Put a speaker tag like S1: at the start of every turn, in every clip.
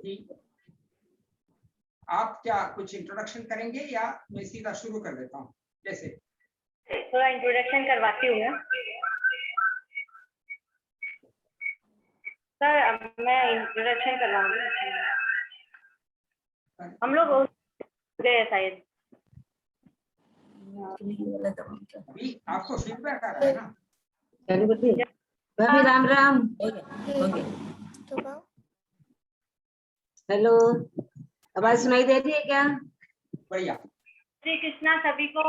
S1: कि आप क्या कुछ इंट्रोडक्शन करेंगे या मैं सीधा शुरू कर देता हूँ? जैसे
S2: थोड़ा इंट्रोडक्शन करवाती हूँ मैं। सर मैं इंट्रोडक्शन करवाऊंगी। हम लोग गए शायद।
S1: अभी आपको फीडबैक आ रहा है ना?
S3: भाभी राम राम। हेलो, आवाज सुनाई दे रही है क्या?
S1: बढ़िया।
S2: श्री कृष्णा सभी को।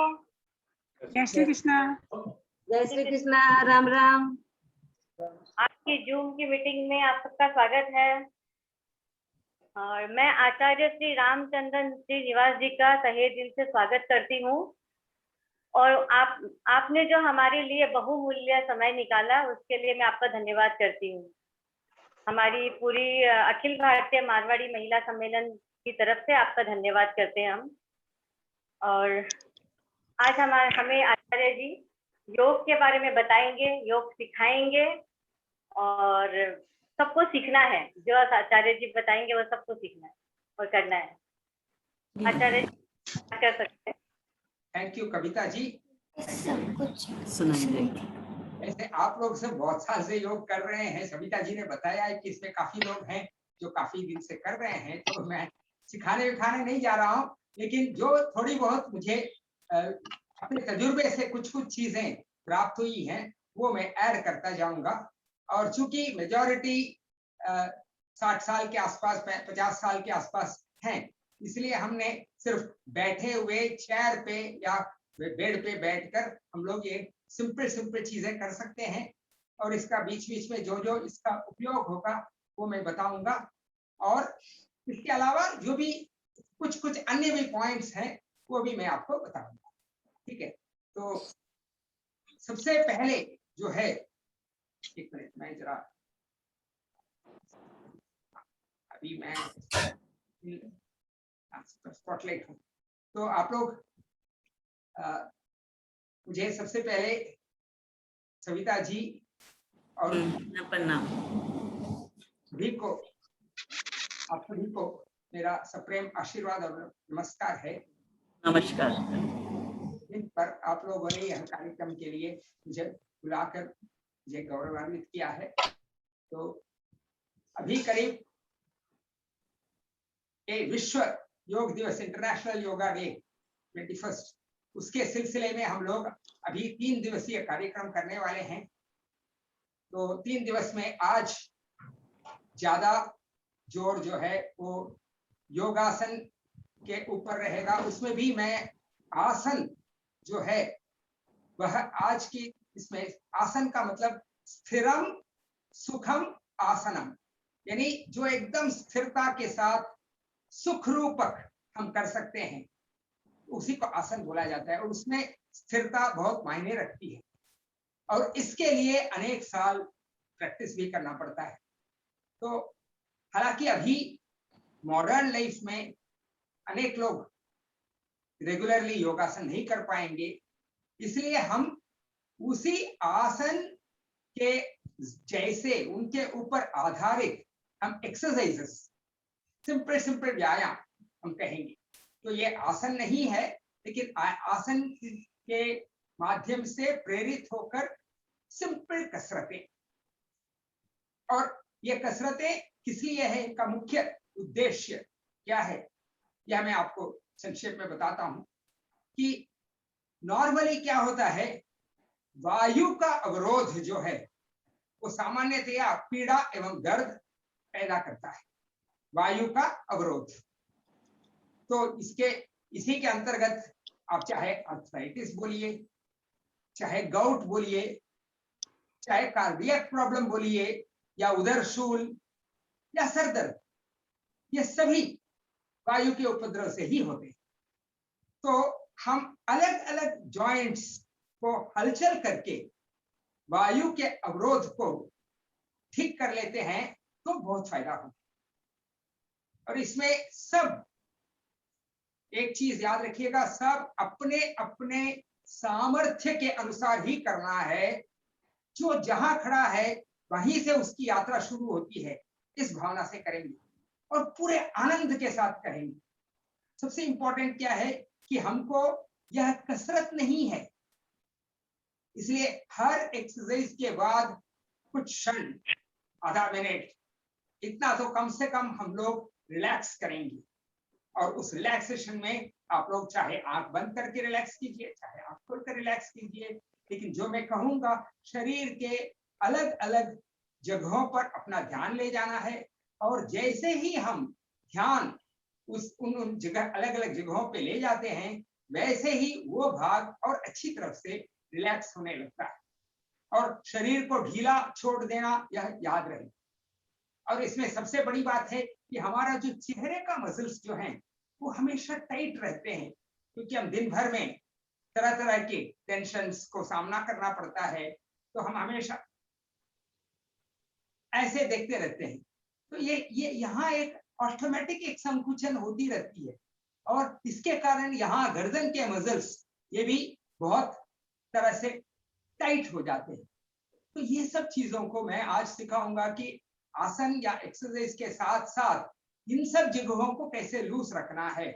S4: जय श्री कृष्णा।
S3: जय श्री कृष्णा, राम राम।
S2: आपकी जूम की मीटिंग में आप सबका स्वागत है। और मैं आचार्य श्री रामचंद्रन श्रीनिवास जी का तहे दिल से स्वागत करती हूँ। और आपने जो हमारे लिए बहुमूल्य समय निकाला उसके लिए मैं आपका धन्यवाद करती हूँ। हमारी पूरी अखिल भारतीय मारवाड़ी महिला सम्मेलन की तरफ से आपका धन्यवाद करते हैं हम। और आज हमें आचार्य जी योग के बारे में बताएंगे, योग सिखाएंगे और सबको सीखना है। जो आचार्य जी बताएंगे वो सबको सीखना है और करना है। आचार्य जी कर सकते हैं।
S1: Thank you Kavita ji.
S3: सब कुछ सुनाइए।
S1: ऐसे आप लोग सब बहुत साल से योग कर रहे हैं। सविता जी ने बताया है कि इसमें काफी लोग हैं जो काफी दिन से कर रहे हैं, तो मैं सिखाने विखाने नहीं जा रहा हूँ, लेकिन जो थोड़ी बहुत मुझे अपने तजुर्बे से कुछ चीजें प्राप्त हुई हैं वो मैं ऐड करता जाऊंगा। और चूंकि मेजॉरिटी 60 साल के आसपास, 50 साल के आसपास हैं, इसलिए हमने सिर्फ बैठे हुए चेयर पे या बेड पे बैठकर हम लोग ये सिंपल चीजें कर सकते हैं। और इसका बीच बीच में जो इसका उपयोग होगा वो मैं बताऊंगा। और इसके अलावा जो भी कुछ अन्य भी पॉइंट्स हैं वो भी मैं आपको बताऊंगा। ठीक है, तो सबसे पहले जो है, एक मिनट मैं जरा अभी मैं स्पॉटलाइट हूँ, तो आप लोग मुझे सबसे पहले सविता जी और सभी को, आप सभी को मेरा सप्रेम आशीर्वाद और नमस्कार है।
S3: नमस्कार।
S1: इन पर आप लोगों ने यह कार्यक्रम के लिए मुझे बुलाकर मुझे गौरवान्वित किया है। तो अभी करीब विश्व योग दिवस, इंटरनेशनल योगा डे 21, उसके सिलसिले में हम लोग अभी 3 दिवसीय कार्यक्रम करने वाले हैं। तो 3 दिवस में आज ज्यादा जोर जो है वो योगासन के ऊपर रहेगा। उसमें भी मैं आसन जो है वह आज की इसमें आसन का मतलब स्थिरम सुखम आसनम, यानी जो एकदम स्थिरता के साथ सुख रूपक हम कर सकते हैं उसी को आसन बोला जाता है। और उसमें स्थिरता बहुत मायने रखती है और इसके लिए अनेक साल प्रैक्टिस भी करना पड़ता है। तो हालांकि अभी मॉडर्न लाइफ में अनेक लोग रेगुलरली योगासन नहीं कर पाएंगे, इसलिए हम उसी आसन के जैसे उनके ऊपर आधारित हम एक्सरसाइजेस, सिंपल व्यायाम हम कहेंगे। तो ये आसन नहीं है, लेकिन आसन के माध्यम से प्रेरित होकर सिंपल कसरतें। और ये कसरतें किस लिए है, इनका मुख्य उद्देश्य क्या है, यह मैं आपको संक्षेप में बताता हूं कि नॉर्मली क्या होता है, वायु का अवरोध जो है वो सामान्यतया पीड़ा एवं दर्द पैदा करता है। वायु का अवरोध, तो इसी के अंतर्गत आप चाहे आर्थराइटिस बोलिए, चाहे गाउट बोलिए, चाहे कार्डियक प्रॉब्लम बोलिए, या उदरशूल या सर दर्द, ये सभी वायु के उपद्रव से ही होते हैं। तो हम अलग अलग जॉइंट्स को हलचल करके वायु के अवरोध को ठीक कर लेते हैं तो बहुत फायदा होता है। और इसमें सब एक चीज याद रखिएगा, सब अपने अपने सामर्थ्य के अनुसार ही करना है। जो जहां खड़ा है वहीं से उसकी यात्रा शुरू होती है, इस भावना से करेंगे। और पूरे आनंद के साथ करेंगे। सबसे इंपॉर्टेंट क्या है कि हमको यह कसरत नहीं है, इसलिए हर एक्सरसाइज के बाद कुछ क्षण, आधा मिनट, इतना तो कम से कम हम लोग रिलैक्स करेंगे। और उस रिलैक्सेशन में आप लोग चाहे आंख बंद करके रिलैक्स कीजिए, चाहे आंख खोलकर रिलैक्स कीजिए, लेकिन जो मैं कहूंगा, शरीर के अलग अलग जगहों पर अपना ध्यान ले जाना है। और जैसे ही हम ध्यान उन जगह, अलग अलग जगहों पे ले जाते हैं, वैसे ही वो भाग और अच्छी तरह से रिलैक्स होने लगता है। और शरीर को ढीला छोड़ देना, यह याद रहे। और इसमें सबसे बड़ी बात है कि हमारा जो चेहरे का मसल्स जो हैं, वो हमेशा टाइट रहते हैं, क्योंकि हम दिन भर में तरह तरह के टेंशन्स को सामना करना पड़ता है, तो हम हमेशा ऐसे देखते रहते हैं। तो ये यहाँ एक ऑटोमेटिक एक संकुचन होती रहती है, और इसके कारण यहाँ गर्दन के मसल्स ये भी बहुत तरह से टाइट हो जाते हैं। तो ये सब चीजों को मैं आज सिखाऊंगा कि आसन या एक्सरसाइज के साथ साथ इन सब जगहों को कैसे लूज रखना है।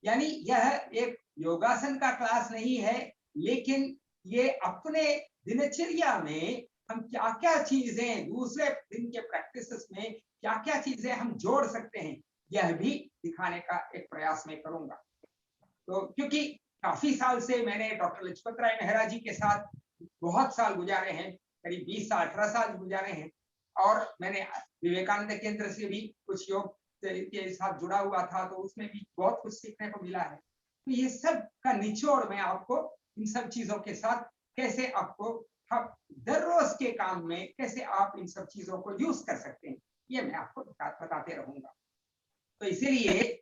S1: यानी यह एक योगासन का क्लास नहीं है, लेकिन ये अपने दिनचर्या में हम क्या क्या चीजें, दूसरे दिन के प्रैक्टिसेस में क्या क्या चीजें हम जोड़ सकते हैं, यह भी दिखाने का एक प्रयास मैं करूंगा। तो क्योंकि काफी साल से मैंने डॉक्टर लजपत राय मेहरा जी के साथ बहुत साल गुजारे हैं, करीब 20 से 18 साल गुजारे हैं, और मैंने विवेकानंद केंद्र से भी कुछ योग के साथ जुड़ा हुआ था, तो उसमें भी बहुत कुछ सीखने को मिला है। तो ये सब का निचोड़ मैं आपको इन सब चीजों के साथ कैसे आपको दररोज के काम में कैसे आप इन सब चीजों को यूज कर सकते हैं, ये मैं आपको बताते रहूंगा। तो इसीलिए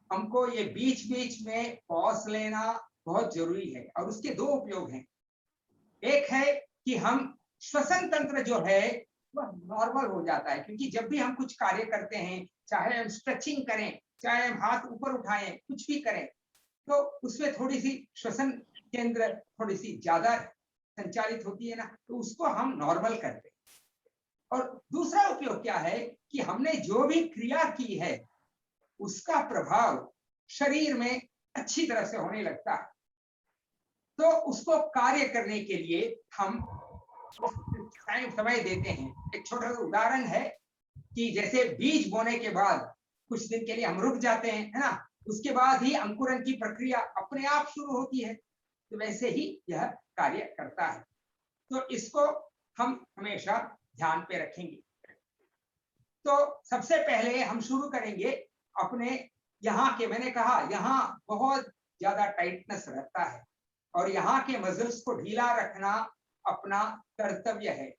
S1: हमको ये बीच बीच में पॉज लेना बहुत जरूरी है, और उसके दो उपयोग हैं। एक है कि हम श्वसन तंत्र जो है वह नॉर्मल हो जाता है, क्योंकि जब भी हम कुछ कार्य करते हैं, चाहे हम स्ट्रेचिंग करें, चाहे हम हाथ ऊपर उठाएं, कुछ भी करें, तो उसमें थोड़ी सी श्वसन केंद्र थोड़ी सी ज्यादा संचालित होती है ना, तो उसको हम नॉर्मल करते हैं। और दूसरा उपयोग क्या है कि हमने जो भी क्रिया की है उसका प्रभाव शरीर में अच्छी तरह से होने लगता है। तो उसको कार्य करने के लिए हम समय देते हैं। एक छोटा सा उदाहरण है कि जैसे बीज बोने के बाद कुछ दिन के लिए हम रुक जाते हैं, है ना, उसके बाद ही अंकुरण की प्रक्रिया अपने आप शुरू होती है, तो वैसे ही यह कार्य करता है। तो इसको हम हमेशा ध्यान पे रखेंगे। तो सबसे पहले हम शुरू करेंगे अपने यहाँ के, मैंने कहा यहाँ बहुत ज्यादा टाइटनेस रहता है, और यहाँ के मसल्स को ढीला रखना अपना कर्तव्य है।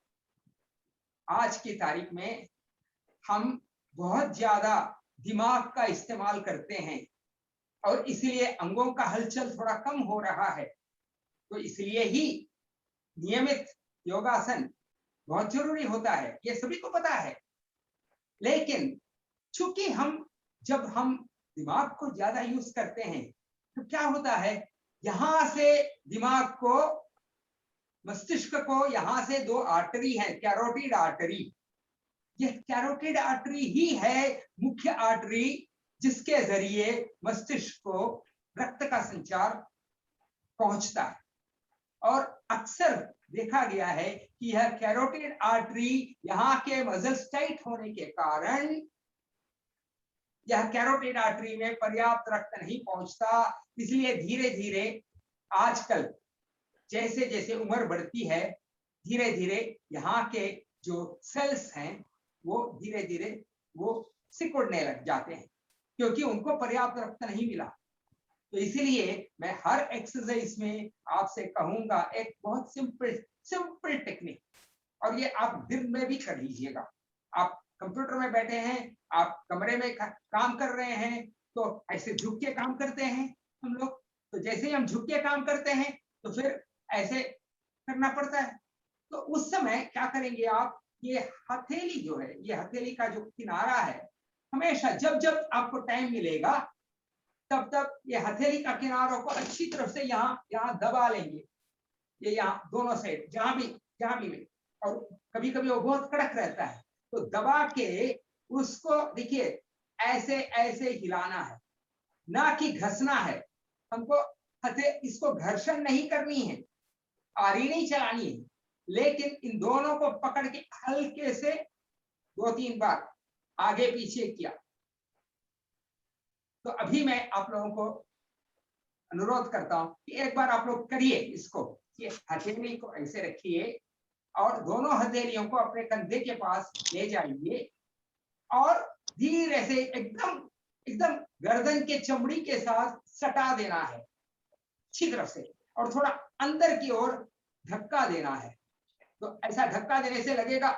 S1: आज की तारीख में हम बहुत ज्यादा दिमाग का इस्तेमाल करते हैं, और इसलिए अंगों का हलचल थोड़ा कम हो रहा है। तो इसलिए ही नियमित योगासन बहुत जरूरी होता है, ये सभी को पता है। लेकिन चूंकि जब हम दिमाग को ज्यादा यूज करते हैं, तो क्या होता है, यहां से दिमाग को, मस्तिष्क को, यहां से दो आर्टरी है, कैरोटिड आर्टरी। यह कैरोटिड आर्टरी ही है मुख्य आर्टरी, जिसके जरिए मस्तिष्क को रक्त का संचार पहुंचता है। और अक्सर देखा गया है कि यह कैरोटिड आर्टरी, यहाँ के मसल्स टाइट होने के कारण यह कैरोटिड आर्टरी में पर्याप्त रक्त नहीं पहुंचता। इसलिए धीरे धीरे आजकल जैसे जैसे उम्र बढ़ती है, धीरे धीरे यहाँ के जो सेल्स हैं वो धीरे धीरे वो सिकुड़ने लग जाते हैं, क्योंकि उनको पर्याप्त रक्त नहीं मिला। तो इसीलिए मैं हर एक्सरसाइज में आपसे कहूंगा एक बहुत सिंपल टेक्निक, और ये आप दिन में भी कर लीजिएगा। आप कंप्यूटर में बैठे हैं, आप कमरे में काम कर रहे हैं, तो ऐसे झुक के काम करते हैं हम लोग। तो जैसे ही हम झुक के काम करते हैं तो फिर ऐसे करना पड़ता है। तो उस समय क्या करेंगे आप, ये हथेली जो है, ये हथेली का जो किनारा है, हमेशा जब जब आपको टाइम मिलेगा तब तब ये हथेली का किनारों को अच्छी तरफ से यहाँ दबा लेंगे, ये यहाँ दोनों साइड जहां भी। और कभी कभी वो बहुत कड़क रहता है, तो दबा के उसको देखिए ऐसे ऐसे हिलाना है, ना कि घसना है। हमको इसको घर्षण नहीं करनी है, आरी नहीं चलानी है, लेकिन इन दोनों को पकड़ के हल्के से 2-3 बार आगे पीछे किया। तो अभी मैं आप लोगों को अनुरोध करता हूं कि एक बार आप लोग करिए इसको। ये हथेली को ऐसे रखिए और दोनों हथेलियों को अपने कंधे के पास ले जाइए और धीरे से एकदम एकदम गर्दन के चमड़ी के साथ सटा देना है अच्छी तरफ से, और थोड़ा अंदर की ओर धक्का देना है। तो ऐसा धक्का देने से लगेगा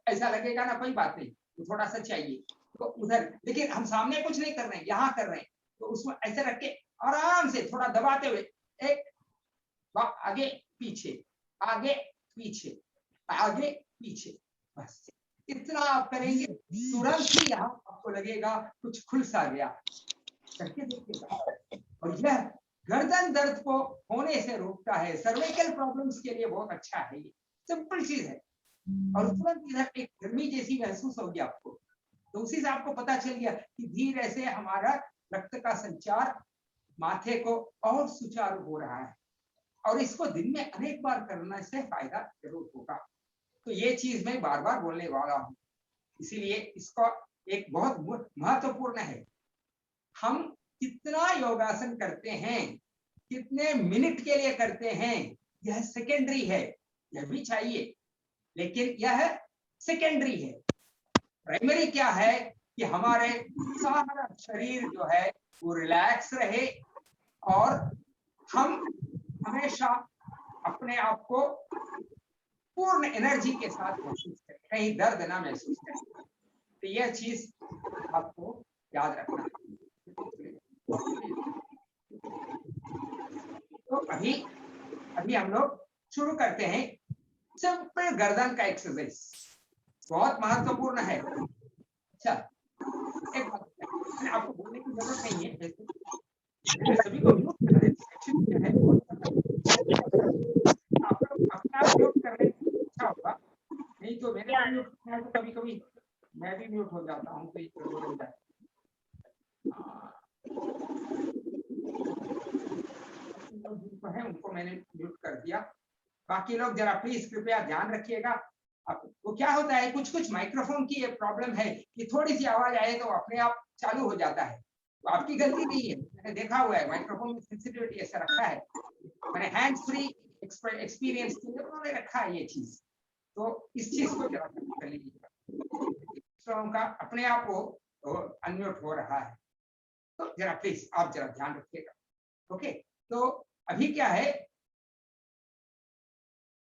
S1: ऐसा लगेगा ना, कोई बात नहीं, तो थोड़ा सा चाहिए तो उधर, लेकिन हम सामने कुछ नहीं कर रहे हैं, यहाँ कर रहे हैं। तो उसमें ऐसे रख के आराम से थोड़ा दबाते हुए एक आगे पीछे आगे पीछे आगे पीछे, बस इतना आप करेंगे, तुरंत ही यहाँ आपको लगेगा कुछ खुल सा गया। करके देखिएगा, और यह गर्दन दर्द को होने से रोकता है। सर्वाइकल प्रॉब्लम्स के लिए बहुत अच्छा है, ये सिंपल चीज है। और तुरंत इधर एक गर्मी जैसी महसूस होगी आपको, तो उसी से आपको पता चल गया कि धीरे से हमारा रक्त का संचार माथे को और सुचारू हो रहा है। और इसको दिन में अनेक बार करने से फायदा जरूर होगा। तो ये चीज मैं बार बार बोलने वाला हूँ, इसीलिए इसको एक बहुत महत्वपूर्ण है। हम कितना योगासन करते हैं, कितने मिनट के लिए करते हैं, यह सेकेंडरी है, यह भी चाहिए, लेकिन यह सेकेंडरी है। प्राइमरी क्या है कि हमारे सारा शरीर जो है वो रिलैक्स रहे और हम हमेशा अपने आप को पूर्ण एनर्जी के साथ महसूस करें, कहीं दर्द ना महसूस करें। तो यह चीज आपको याद रखना है। तो अभी हम लोग शुरू करते हैं सिंपल गर्दन का एक्सरसाइज, बहुत महत्वपूर्ण है। अच्छा, एक बात आपको बोलने की जरूरत नहीं है, सभी को म्यूट करना है, आप लोग अपना म्यूट कर लें अच्छा होगा, नहीं तो मैंने म्यूट कभी कभी मैं भी म्यूट हो जाता हूँ, तो है उनको मैंने म्यूट कर दिया। बाकी लोग जरा प्लीज कृपया ध्यान रखिएगा। वो क्या होता है, कुछ कुछ माइक्रोफोन की ये प्रॉब्लम है कि थोड़ी सी आवाज आए तो अपने आप चालू हो जाता है। तो आपकी गलती नहीं है, मैंने देखा हुआ है माइक्रोफोन में सेंसिटिविटी ऐसा रखा है, मैंने हैंड्स फ्री एक्सपीरियंस के लिए उन्होंने रखा है ये चीज। तो इस चीज को जरा कर लीजिएगा, का अपने आप वो अनम्यूट हो रहा है, तो जरा प्लीज आप जरा ध्यान रखिएगा। ओके, तो अभी क्या है,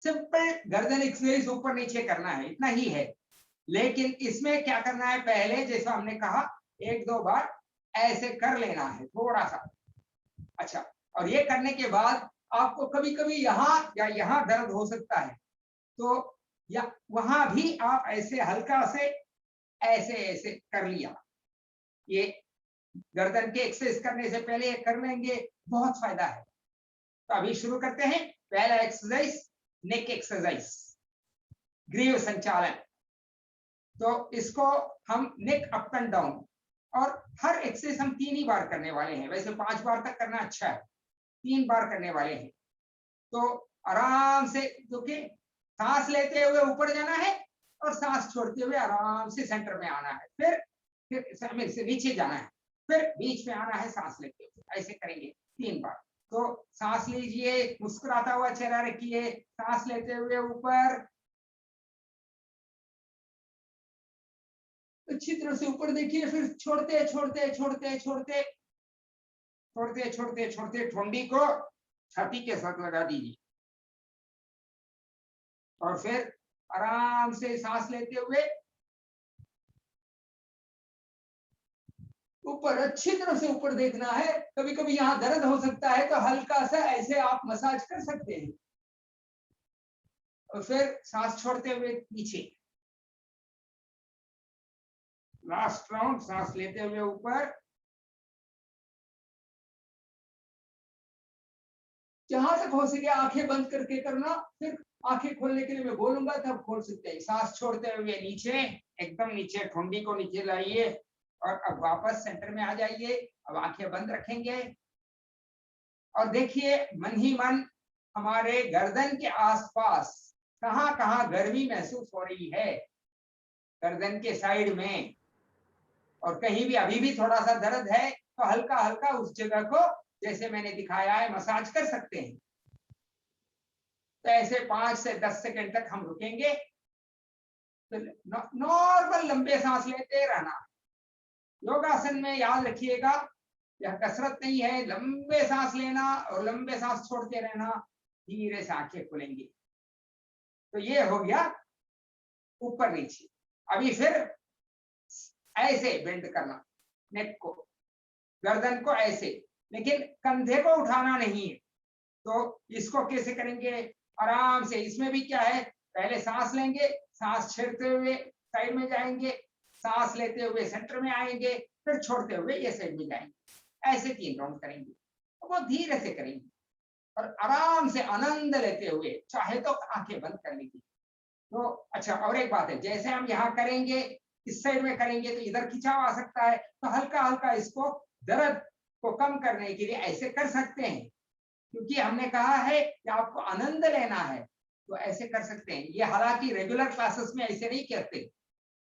S1: सिंपल गर्दन एक्सरसाइज ऊपर नीचे करना है, इतना ही है। लेकिन इसमें क्या करना है, पहले जैसा हमने कहा 1-2 बार ऐसे कर लेना है थोड़ा सा। अच्छा, और ये करने के बाद आपको कभी कभी यहाँ या यहाँ दर्द हो सकता है, तो या वहां भी आप ऐसे हल्का से ऐसे ऐसे कर लिया। ये गर्दन के एक्सरसाइज करने से पहले ये कर लेंगे, बहुत फायदा है। तो अभी शुरू करते हैं। पहला एक्सरसाइज नेक एक्सरसाइज, ग्रीव संचालन। तो इसको हम नेक अप एंड डाउन, और हर एक्सरसाइज हम 3 ही बार करने वाले हैं, वैसे 5 बार तक करना अच्छा है, 3 बार करने वाले हैं। तो आराम से देखिए, सांस लेते हुए ऊपर जाना है और सांस छोड़ते हुए आराम से सेंटर में आना है, फिर से नीचे जाना है, फिर बीच में आना है सांस लेते हुए। ऐसे करेंगे 3 बार। तो सांस लीजिए, मुस्कुराता हुआ चेहरा रखिए, सांस लेते हुए ऊपर अच्छी तरह से ऊपर देखिए, फिर छोड़ते छोड़ते छोड़ते छोड़ते छोड़ते छोड़ते छोड़ते ठोंडी को छाती के साथ लगा दीजिए, और फिर आराम से सांस लेते हुए ऊपर, अच्छी तरह से ऊपर देखना है। कभी कभी यहाँ दर्द हो सकता है, तो हल्का सा ऐसे आप मसाज कर सकते हैं, और फिर सांस छोड़ते हुए पीछे। लास्ट राउंड, सांस लेते हुए ऊपर, जहां तक हो सके आंखें बंद करके करना, फिर आंखें खोलने के लिए मैं बोलूंगा तब खोल सकते हैं। सांस छोड़ते हुए नीचे, एकदम नीचे, ठोंडी को नीचे लाइए, और अब वापस सेंटर में आ जाइए। अब आंखें बंद रखेंगे और देखिए मन ही मन हमारे गर्दन के आसपास कहाँ कहाँ गर्मी महसूस हो रही है, गर्दन के साइड में, और कहीं भी अभी भी थोड़ा सा दर्द है तो हल्का हल्का उस जगह को जैसे मैंने दिखाया है मसाज कर सकते हैं। तो ऐसे 5 से 10 सेकंड तक हम रुकेंगे। तो नॉर्मल लंबे सांस लेते रहना। योगासन में याद रखिएगा यह कसरत नहीं है, लंबे सांस लेना और लंबे सांस छोड़ते रहना, धीरे से आंखें खुलेंगी। तो ये हो गया ऊपर नीचे। अभी फिर ऐसे बेंड करना नेक को, गर्दन को ऐसे, लेकिन कंधे को उठाना नहीं है। तो इसको कैसे करेंगे? आराम से। इसमें भी क्या है, पहले सांस लेंगे, सांस छेड़ते हुए साइड में जाएंगे, सांस लेते हुए सेंटर में आएंगे, फिर छोड़ते हुए ये साइड में जाएंगे। ऐसे 3 राउंड करेंगे। तो वो धीरे से करेंगे और आराम से आनंद लेते हुए, चाहे तो आंखें बंद कर लीजिए। तो अच्छा, और एक बात है, जैसे हम यहाँ करेंगे, इस साइड में करेंगे तो इधर खिंचाव आ सकता है, तो हल्का हल्का इसको दर्द को कम करने के लिए ऐसे कर सकते हैं। क्योंकि हमने कहा है कि आपको आनंद लेना है, तो ऐसे कर सकते हैं। ये हालांकि रेगुलर क्लासेस में ऐसे नहीं करते,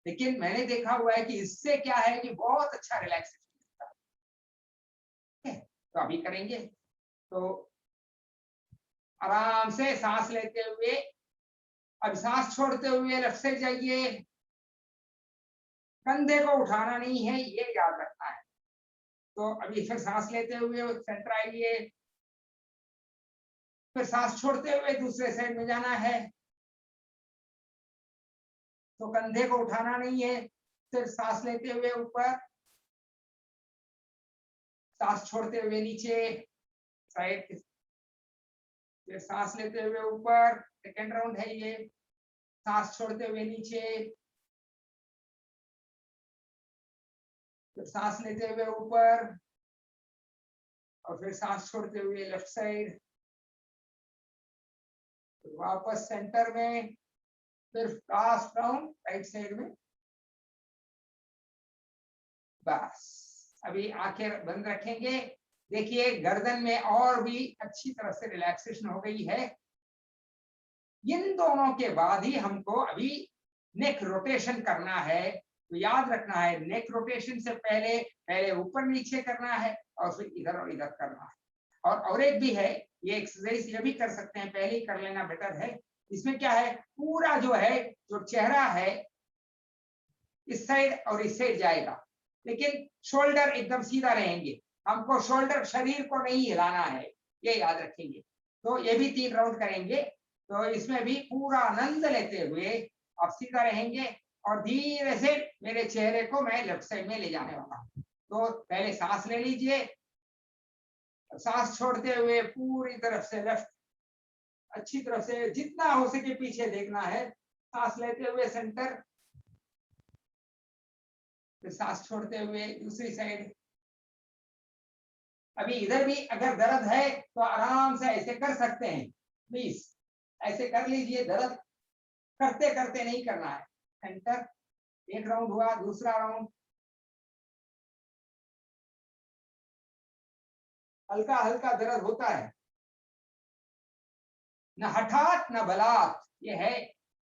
S1: लेकिन मैंने देखा हुआ है कि इससे क्या है कि बहुत अच्छा रिलैक्सेशन मिलता है। तो अभी करेंगे। तो आराम से सांस लेते हुए, अब सांस छोड़ते हुए लेफ्ट साइड जाइए। कंधे को उठाना नहीं है, ये याद रखना है। तो अभी फिर सांस लेते हुए सेंटर आइए, फिर सांस छोड़ते हुए दूसरे साइड में जाना है। तो कंधे को उठाना नहीं है, फिर सांस लेते हुए ऊपर, सांस छोड़ते हुए नीचे साइड, फिर सांस लेते हुए ऊपर, सेकेंड राउंड है ये। सांस छोड़ते हुए नीचे, फिर सांस लेते हुए ऊपर, और फिर सांस छोड़ते हुए लेफ्ट साइड, वापस सेंटर में, फिर लास्ट राउंड राइट साइड में। बस अभी आंखें बंद रखेंगे। देखिए गर्दन में और भी अच्छी तरह से रिलैक्सेशन हो गई है। इन दोनों के बाद ही हमको अभी नेक रोटेशन करना है। तो याद रखना है, नेक रोटेशन से पहले पहले ऊपर नीचे करना है और फिर इधर और इधर करना है। और एक भी है, ये एक्सरसाइज ये भी कर सकते हैं, पहले ही कर लेना बेटर है। इसमें क्या है, पूरा जो है, जो चेहरा है इस साइड और इस साइड जाएगा, लेकिन शोल्डर एकदम सीधा रहेंगे। हमको शोल्डर, शरीर को नहीं हिलाना है, ये याद रखेंगे। तो ये भी 3 राउंड करेंगे। तो इसमें भी पूरा आनंद लेते हुए आप सीधा रहेंगे और धीरे से मेरे चेहरे को मैं लेफ्ट साइड में ले जाने वाला हूं। तो पहले सांस ले लीजिए, सांस छोड़ते हुए पूरी तरफ से लेफ्ट, अच्छी तरफ से जितना हो सके पीछे देखना है। सांस लेते हुए सेंटर, फिर सांस छोड़ते हुए दूसरी साइड। अभी इधर भी अगर दर्द है तो आराम से ऐसे कर सकते हैं, प्लीज ऐसे कर लीजिए। दर्द करते करते नहीं करना है। सेंटर, 1 राउंड हुआ, दूसरा राउंड, हल्का हल्का दर्द होता है, न हठात न बलात्, ये है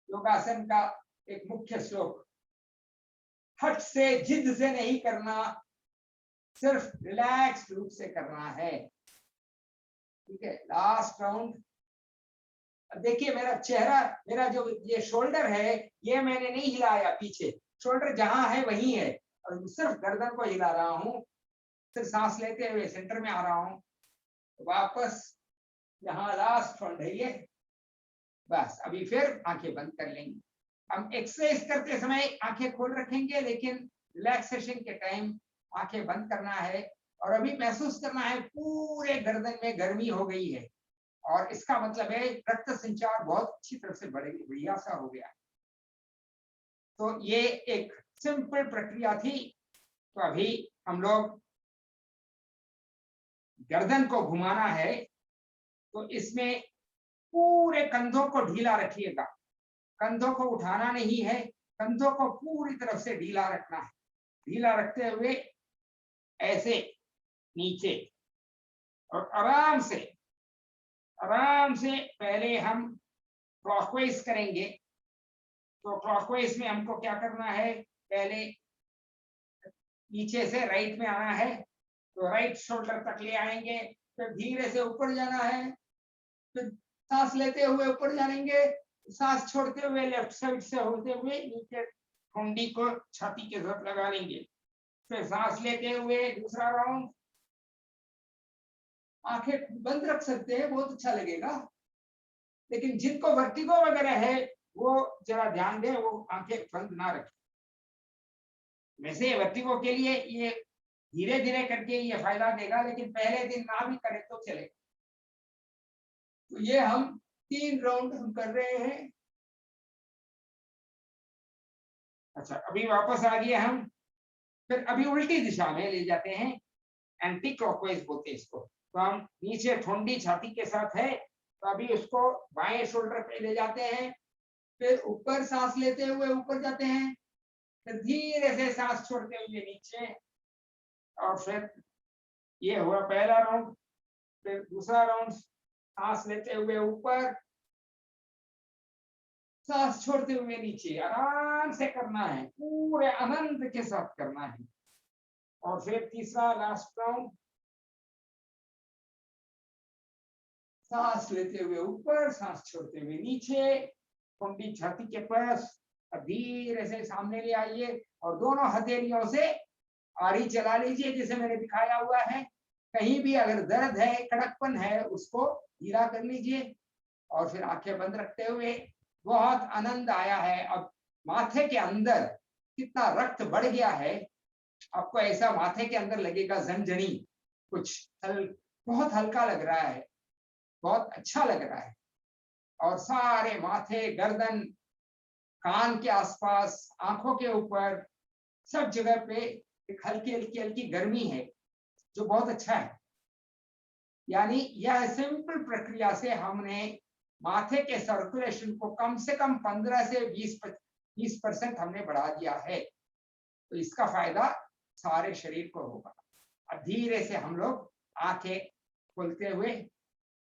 S1: योगासन का एक मुख्य श्लोक। हट से, जिद से नहीं करना, सिर्फ रिलैक्स रूप से करना है। ठीक है, लास्ट राउंड। अब देखिए मेरा चेहरा, मेरा जो ये शोल्डर है, ये मैंने नहीं हिलाया पीछे, शोल्डर जहां है वही है, और सिर्फ गर्दन को हिला रहा हूं। फिर सांस लेते हुए सेंटर में आ रहा हूं, वापस यहाँ लास्ट राउंड है ये। बस अभी फिर आंखें बंद कर लेंगे। हम एक्सरसाइज करते समय आंखें खोल रखेंगे, लेकिन रिलैक्सेशन के टाइम आंखें बंद करना है। और अभी महसूस करना है पूरे गर्दन में गर्मी हो गई है, और इसका मतलब है रक्त संचार बहुत अच्छी तरह से बढ़िया सा हो गया। तो ये एक सिंपल प्रक्रिया थी। तो अभी हम लोग गर्दन को घुमाना है, तो इसमें पूरे कंधों को ढीला रखिएगा, कंधों को उठाना नहीं है, कंधों को पूरी तरफ से ढीला रखना है। ढीला रखते हुए ऐसे नीचे, और आराम से पहले हम क्लॉकवाइज करेंगे। तो क्लॉकवाइज में हमको क्या करना है, पहले नीचे से राइट में आना है, तो राइट शोल्डर तक ले आएंगे, फिर धीरे से ऊपर जाना है, फिर सांस लेते हुए ऊपर जाएंगे, सांस छोड़ते हुए लेफ्ट साइड से होते हुए नीचे ठोंडी को छाती के साथ लगा लेंगे, फिर सांस लेते हुए दूसरा राउंड। आंखें बंद रख सकते हैं, बहुत अच्छा लगेगा, लेकिन जिनको वर्टिगो वगैरह है वो जरा ध्यान दें, वो आंखें बंद ना रखें। वैसे वर्टिगो के लिए ये धीरे धीरे करके ये फायदा देगा, लेकिन पहले दिन ना भी करें तो चलेगा। तो ये हम 3 राउंड हम कर रहे हैं। अच्छा, अभी वापस आ गए हम, फिर अभी उल्टी दिशा में ले जाते हैं, एंटी क्लॉकवाइज बोलते हैं इसको। तो हम नीचे ठोंडी छाती के साथ है, तो अभी उसको बाएं शोल्डर पे ले जाते हैं, फिर ऊपर सांस लेते हुए ऊपर जाते हैं, फिर धीरे से सांस छोड़ते हुए नीचे, और फिर ये हुआ पहला राउंड। फिर दूसरा राउंड, सांस लेते हुए ऊपर, सांस छोड़ते हुए नीचे, आराम से करना है, पूरे आनंद के साथ करना है। और फिर तीसरा लास्ट राउंड, सांस लेते हुए ऊपर, सांस छोड़ते हुए नीचे, ठोंडी छाती के पास, धीरे से सामने ले आइए और दोनों हथेलियों से आड़ी चला लीजिए, जैसे मैंने दिखाया हुआ है। कहीं भी अगर दर्द है, कड़कपन है, उसको ढीला कर लीजिए, और फिर आंखें बंद रखते हुए। बहुत आनंद आया है। अब माथे के अंदर कितना रक्त बढ़ गया है, आपको ऐसा माथे के अंदर लगेगा झनझनी, कुछ बहुत हल्का लग रहा है, बहुत अच्छा लग रहा है। और सारे माथे, गर्दन, कान के आसपास, आंखों के ऊपर, सब जगह पे एक हल्की हल्की हल्की गर्मी है, जो बहुत अच्छा है। यानी यह सिंपल प्रक्रिया से हमने माथे के सर्कुलेशन को कम से कम 15 से 20% हमने बढ़ा दिया है। तो इसका फायदा सारे शरीर को होगा। अब धीरे से हम लोग आंखें खोलते हुए,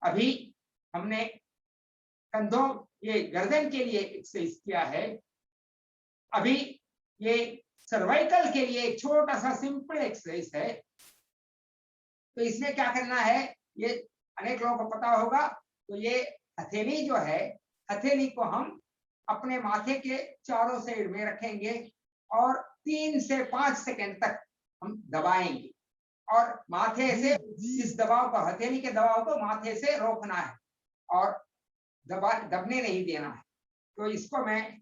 S1: अभी हमने कंधों, ये गर्दन के लिए एक्सरसाइज किया है। अभी ये सर्वाइकल के लिए एक छोटा सा सिंपल एक्सरसाइज है। तो इसमें क्या करना है, ये अनेक लोगों को पता होगा। तो ये हथेली जो है, हथेली को हम अपने माथे के चारों साइड में रखेंगे और 3 से 5 सेकंड तक हम दबाएंगे, और माथे से इस दबाव को, हथेली के दबाव को माथे से रोकना है और दबने नहीं देना है। तो इसको मैं,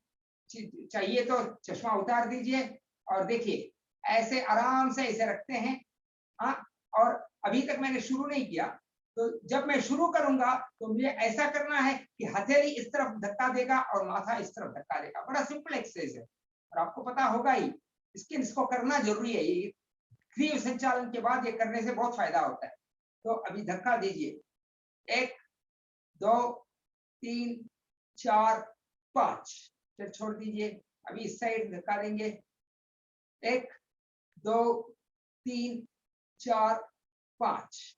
S1: चाहिए तो चश्मा उतार दीजिए और देखिए, ऐसे आराम से इसे रखते हैं। हाँ, और अभी तक मैंने शुरू नहीं किया, तो जब मैं शुरू करूंगा तो मुझे ऐसा करना है कि हथेली इस तरफ धक्का देगा और माथा इस तरफ धक्का देगा। बड़ा सिंपल एक्सरसाइज है और आपको पता होगा ही, इसको करना जरूरी है। ये क्रिया संचालन के बाद ये करने से बहुत फायदा होता है। तो अभी धक्का दीजिए, 1 2 3 4 5, फिर छोड़ दीजिए। अभी इस साइड धक्का देंगे, 1 2 3 4 5।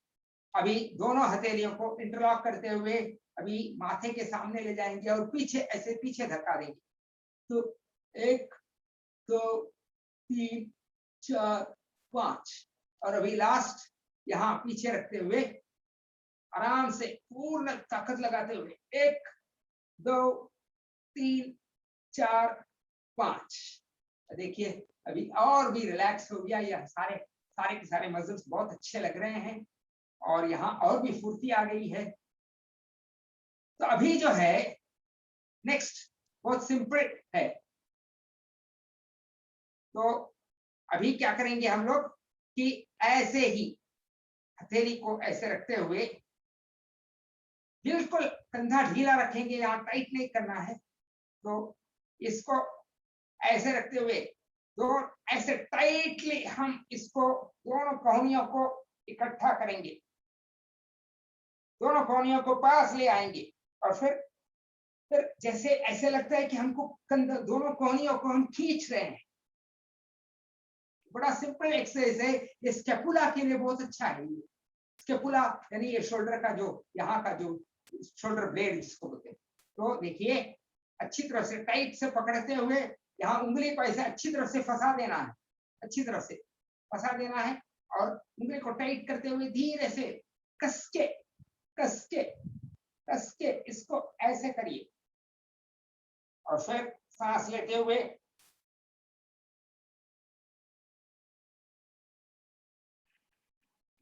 S1: अभी दोनों हथेलियों को इंटरलॉक करते हुए अभी माथे के सामने ले जाएंगे और पीछे, ऐसे पीछे धक्का देंगे। तो 1 2 3 4 5, और अभी लास्ट यहाँ पीछे रखते हुए आराम से पूर्ण ताकत लगाते हुए 1 2 3 4 5। देखिए अभी और भी रिलैक्स हो गया। यह सारे के सारे मसल्स बहुत अच्छे लग रहे हैं और यहाँ और भी फुर्ती आ गई है। तो अभी जो है नेक्स्ट बहुत सिंपल है। तो अभी क्या करेंगे हम लोग कि ऐसे ही हथेली को ऐसे रखते हुए बिल्कुल कंधा ढीला रखेंगे, यहाँ टाइट नहीं करना है। तो इसको ऐसे रखते हुए दोनों ऐसे टाइटली हम इसको दोनों कोहनियों को इकट्ठा करेंगे, दोनों कोहनियों को पास ले आएंगे और फिर जैसे ऐसे लगता है कि हमको दोनों कोहनियों को हम खींच रहे हैं। बड़ा सिंपल एक्सरसाइज है, ये स्केपुला के लिए बहुत अच्छा है। स्केपुला यानी ये शोल्डर का जो यहाँ का जो शोल्डर ब्लेड जिसको बोलते हैं। तो देखिए अच्छी तरह से टाइट से पकड़ते हुए यहाँ उंगली को ऐसे अच्छी तरह से फंसा देना है, अच्छी तरह से फंसा देना है और उंगली को टाइट करते हुए धीरे से कस के कस के कस के इसको ऐसे करिए और फिर सांस लेते हुए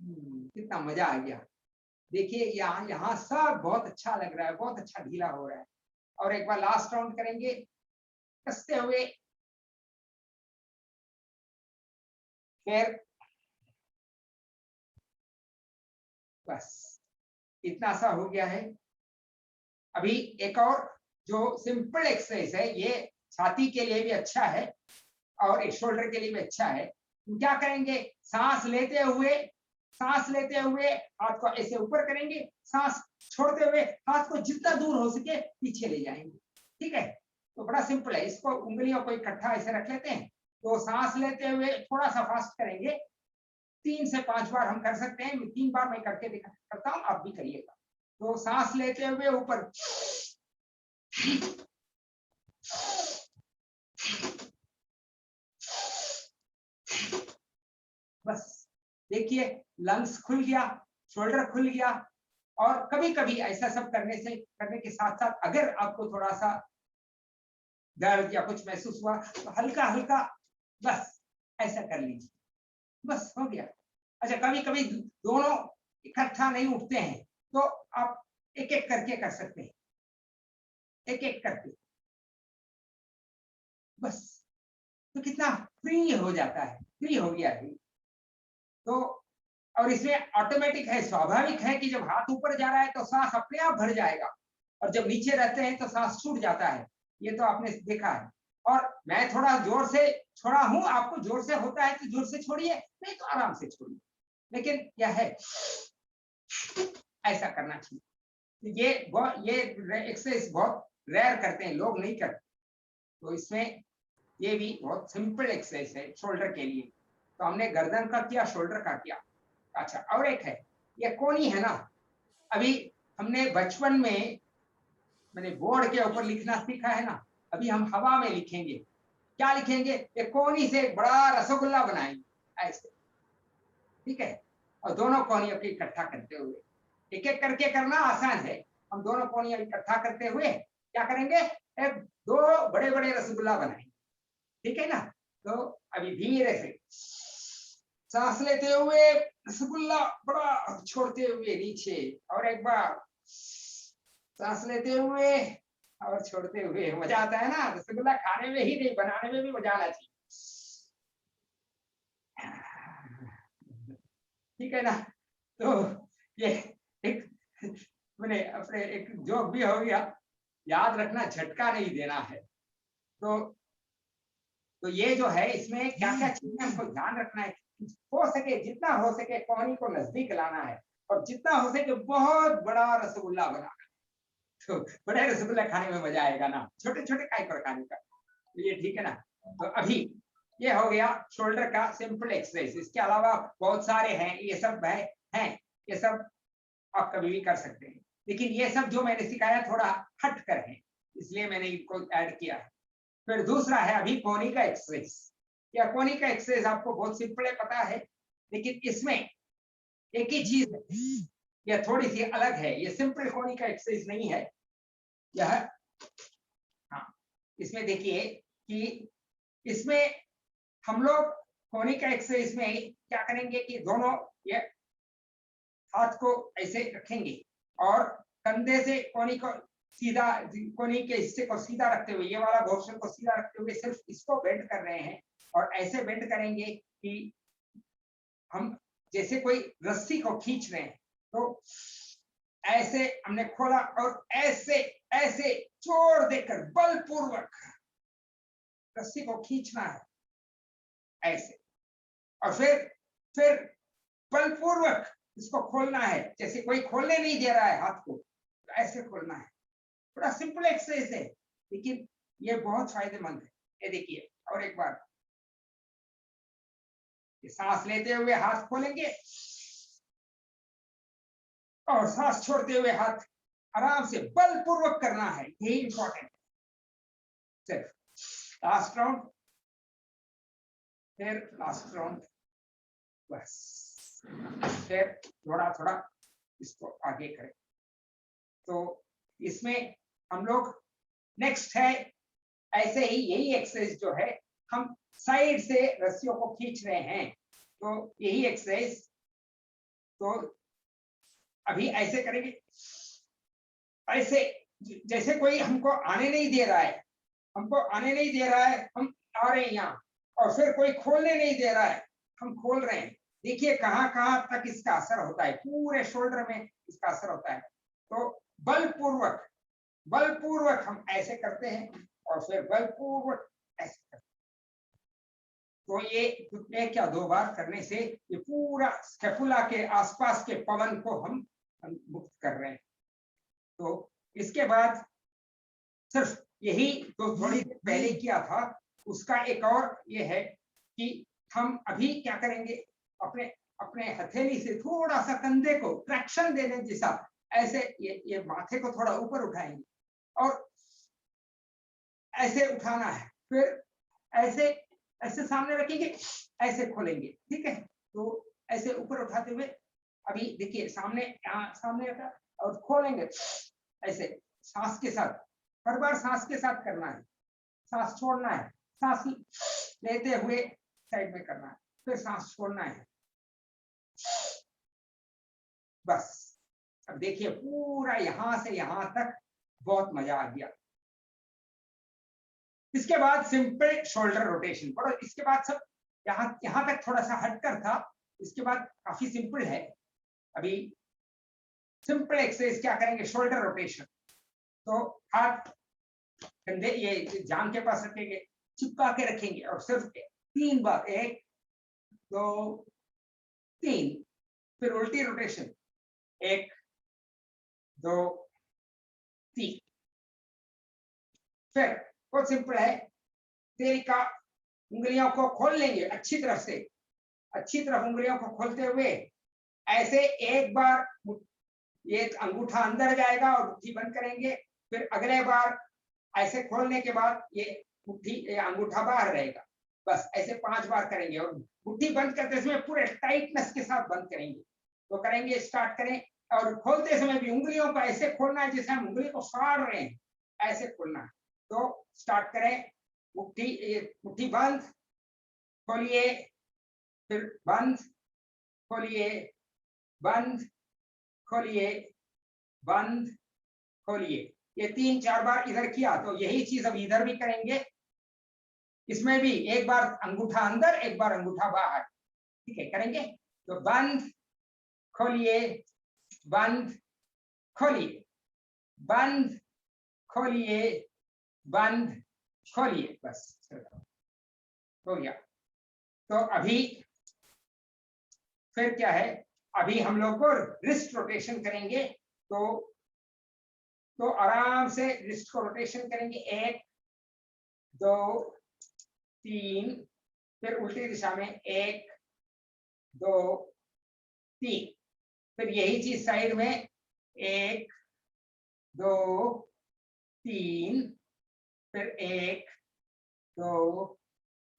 S1: कितना मजा आ गया। देखिए यहाँ सब बहुत अच्छा लग रहा है, बहुत अच्छा ढीला हो रहा है। और एक बार लास्ट राउंड करेंगे कसते हुए, फिर बस इतना सा हो गया है। अभी एक और जो सिंपल एक्सरसाइज है, ये छाती के लिए भी अच्छा है और एक शोल्डर के लिए भी अच्छा है। क्या करेंगे, सांस लेते हुए हाथ को ऐसे ऊपर करेंगे, सांस छोड़ते हुए हाथ को जितना दूर हो सके पीछे ले जाएंगे। ठीक है, तो बड़ा सिंपल है। इसको उंगलियों को इकट्ठा ऐसे रख लेते हैं। तो सांस लेते हुए थोड़ा सा फास्ट करेंगे, 3 से 5 बार हम कर सकते हैं। 3 बार मैं करके करता हूं, आप भी करिएगा। तो सांस लेते हुए ऊपर, बस देखिए लंग्स खुल गया, शोल्डर खुल गया। और कभी कभी ऐसा सब करने के साथ साथ अगर आपको थोड़ा सा दर्द या कुछ महसूस हुआ तो हल्का हल्का बस ऐसा कर लीजिए, बस हो गया। अच्छा, कभी कभी दोनों इकट्ठा नहीं उठते हैं तो आप एक एक करके कर सकते हैं, एक एक करके बस। तो कितना फ्री हो जाता है, फ्री हो गया है। तो और इसमें ऑटोमेटिक है, स्वाभाविक है कि जब हाथ ऊपर जा रहा है तो सांस अपने आप भर जाएगा और जब नीचे रहते हैं तो सांस छूट जाता है। ये तो आपने देखा है। और मैं थोड़ा जोर से छोड़ा हूं, आपको जोर से होता है तो जोर से छोड़िए, नहीं तो आराम से छोड़िए। लेकिन क्या है, ऐसा करना चाहिए। ये एक्सरसाइज बहुत रेयर करते हैं लोग, नहीं करते। तो इसमें ये भी बहुत सिंपल एक्सरसाइज है शोल्डर के लिए। तो हमने गर्दन का किया, शोल्डर का किया। अच्छा, और एक है ये कोनी है ना। अभी हमने बचपन में मैंने बोर्ड के ऊपर लिखना सीखा है ना, अभी हम हवा में लिखेंगे। क्या लिखेंगे, एक कोनी से एक बड़ा रसगुल्ला बनाएंगे ऐसे। ठीक है, और दोनों कोनियों को इकट्ठा करते हुए, एक एक करके करना आसान है। हम दोनों कोनियों इकट्ठा करते हुए क्या करेंगे, एक 2 बड़े बड़े रसगुल्ला बनाएंगे। ठीक है ना। तो अभी धीरे से सांस लेते हुए रसगुल्ला बड़ा छोड़ते हुए नीचे, और एक बार सांस लेते हुए और छोड़ते हुए। मजा आता है ना, रसगुल्ला खाने में ही नहीं, बनाने में भी मजा आना चाहिए। ठीक है ना। तो ये एक मैंने अपने एक जोक भी हो गया, याद रखना झटका नहीं देना है। तो ये जो है, इसमें क्या क्या चीजें हमको ध्यान रखना है। हो सके जितना हो सके कोहनी को नजदीक लाना है और जितना हो सके बहुत बड़ा रसगुल्ला बनाना है। तो बड़े रसगुल्ला खाने में मजा आएगा ना, छोटे छोटे काय पर खाने का। तो ये ठीक है ना। तो अभी ये हो गया शोल्डर का सिंपल एक्सरसाइज। इसके अलावा बहुत सारे हैं, ये सब हैं, ये सब आप कभी भी कर सकते हैं। लेकिन ये सब जो मैंने सिखाया थोड़ा हट कर है, इसलिए मैंने इनको ऐड किया है। फिर दूसरा है अभी कोहनी का एक्सरसाइज। क्या कोहनी का एक्सरसाइज आपको बहुत सिंपल है, पता है, लेकिन इसमें एक ही चीज है, यह थोड़ी सी अलग है। ये सिंपल कोहनी का एक्सरसाइज नहीं है यह। हाँ, इसमें देखिए कि इसमें हम लोग कोहनी का एक्सरसाइज में क्या करेंगे कि दोनों ये हाथ को ऐसे रखेंगे और कंधे से कोहनी को सीधा, कोहनी के हिस्से को सीधा रखते हुए, ये वाला पोर्शन को सीधा रखते हुए सिर्फ इसको बेंड कर रहे हैं। और ऐसे बेंड करेंगे कि हम जैसे कोई रस्सी को खींच रहे हैं। तो ऐसे हमने खोला और ऐसे ऐसे जोर देकर बलपूर्वक रस्सी को खींचना है ऐसे, और फिर बलपूर्वक इसको खोलना है। जैसे कोई खोलने नहीं दे रहा है हाथ को, तो ऐसे खोलना है। बड़ा सिंपल एक्सरसाइज है, लेकिन ये बहुत फायदेमंद है। ये देखिए, और एक बार ये सांस लेते हुए हाथ खोलेंगे और सांस छोड़ते हुए हाथ आराम से बलपूर्वक करना है, यही इंपॉर्टेंट। सिर्फ लास्ट राउंड, फिर लास्ट राउंड, बस फिर थोड़ा थोड़ा इसको आगे करें। तो इसमें हम लोग नेक्स्ट है ऐसे ही यही एक्सरसाइज जो है हम साइड से रस्सियों को खींच रहे हैं, तो यही एक्सरसाइज तो अभी ऐसे करेंगे, ऐसे जैसे कोई हमको आने नहीं दे रहा है, हमको आने नहीं दे रहा है, हम आ रहे हैं यहाँ, और फिर कोई खोलने नहीं दे रहा है, हम खोल रहे हैं। देखिए कहाँ कहाँ तक इसका असर होता है, पूरे शोल्डर में इसका असर होता है। तो बलपूर्वक बलपूर्वक हम ऐसे करते हैं और फिर बलपूर्वक ऐसे करते हैं। तो ये एक या दो बार करने से ये पूरा स्कैपुला के आसपास के पवन को हम मुक्त कर रहे हैं। तो इसके बाद सिर्फ यही तो थोड़ी देर पहले किया था, उसका एक और ये है कि हम अभी क्या करेंगे, अपने अपने हथेली से थोड़ा सा कंधे को ट्रैक्शन देने जैसा ऐसे ये माथे को थोड़ा ऊपर उठाएंगे और ऐसे उठाना है, फिर ऐसे ऐसे सामने रखेंगे, ऐसे खोलेंगे, ठीक है। तो ऐसे ऊपर उठाते हुए अभी देखिए सामने, यहाँ सामने रखा और खोलेंगे ऐसे सांस के साथ, हर बार सांस के साथ करना है, सांस छोड़ना है, सांस लेते हुए साइड में करना है, फिर सांस छोड़ना है, बस। अब देखिए पूरा यहां से यहां तक बहुत मजा आ गया। इसके बाद सिंपल शोल्डर रोटेशन, बड़ा इसके बाद सब यहां तक थोड़ा सा हटकर था, इसके बाद काफी सिंपल है। अभी सिंपल एक्सरसाइज क्या करेंगे, शोल्डर रोटेशन। तो हाथ कंधे ये जांघ के पास रखेंगे, चिपका के रखेंगे और सिर्फ 3 बार, 1 2 3, फिर उल्टी रोटेशन, 1 2 3। फिर बहुत सिंपल है, तेरी का उंगलियों को खोल लेंगे अच्छी तरफ से, अच्छी तरफ उंगलियों को खोलते हुए ऐसे एक बार ये अंगूठा अंदर जाएगा और मुट्ठी बंद करेंगे, फिर अगले बार ऐसे खोलने के बाद ये मुट्ठी, ये अंगूठा बाहर रहेगा, बस ऐसे 5 बार करेंगे और मुट्ठी बंद करते समय पूरे टाइटनेस के साथ बंद करेंगे। तो करेंगे, स्टार्ट करें, और खोलते समय भी उंगलियों को ऐसे खोलना है जैसे हम उंगली को फाड़ रहे हैं, ऐसे खोलना है। तो स्टार्ट करें, मुट्ठी बंद, खोलिए, फिर बंद, खोलिए, बंद, खोलिए, बंद, खोलिए। ये 3-4 बार इधर किया, तो यही चीज अब इधर भी करेंगे। इसमें भी एक बार अंगूठा अंदर, एक बार अंगूठा बाहर, ठीक है, करेंगे। तो बंद, खोलिए, बंद, खोलिए, बंद, खोलिए, बंद, खोलिए, बस हो गया। तो अभी फिर क्या है, अभी हम लोग को रिस्ट रोटेशन करेंगे। तो आराम से रिस्ट को रोटेशन करेंगे, 1 2 3, फिर उल्टी दिशा में 1 2 3, फिर यही चीज साइड में 1 2 3, फिर 1 2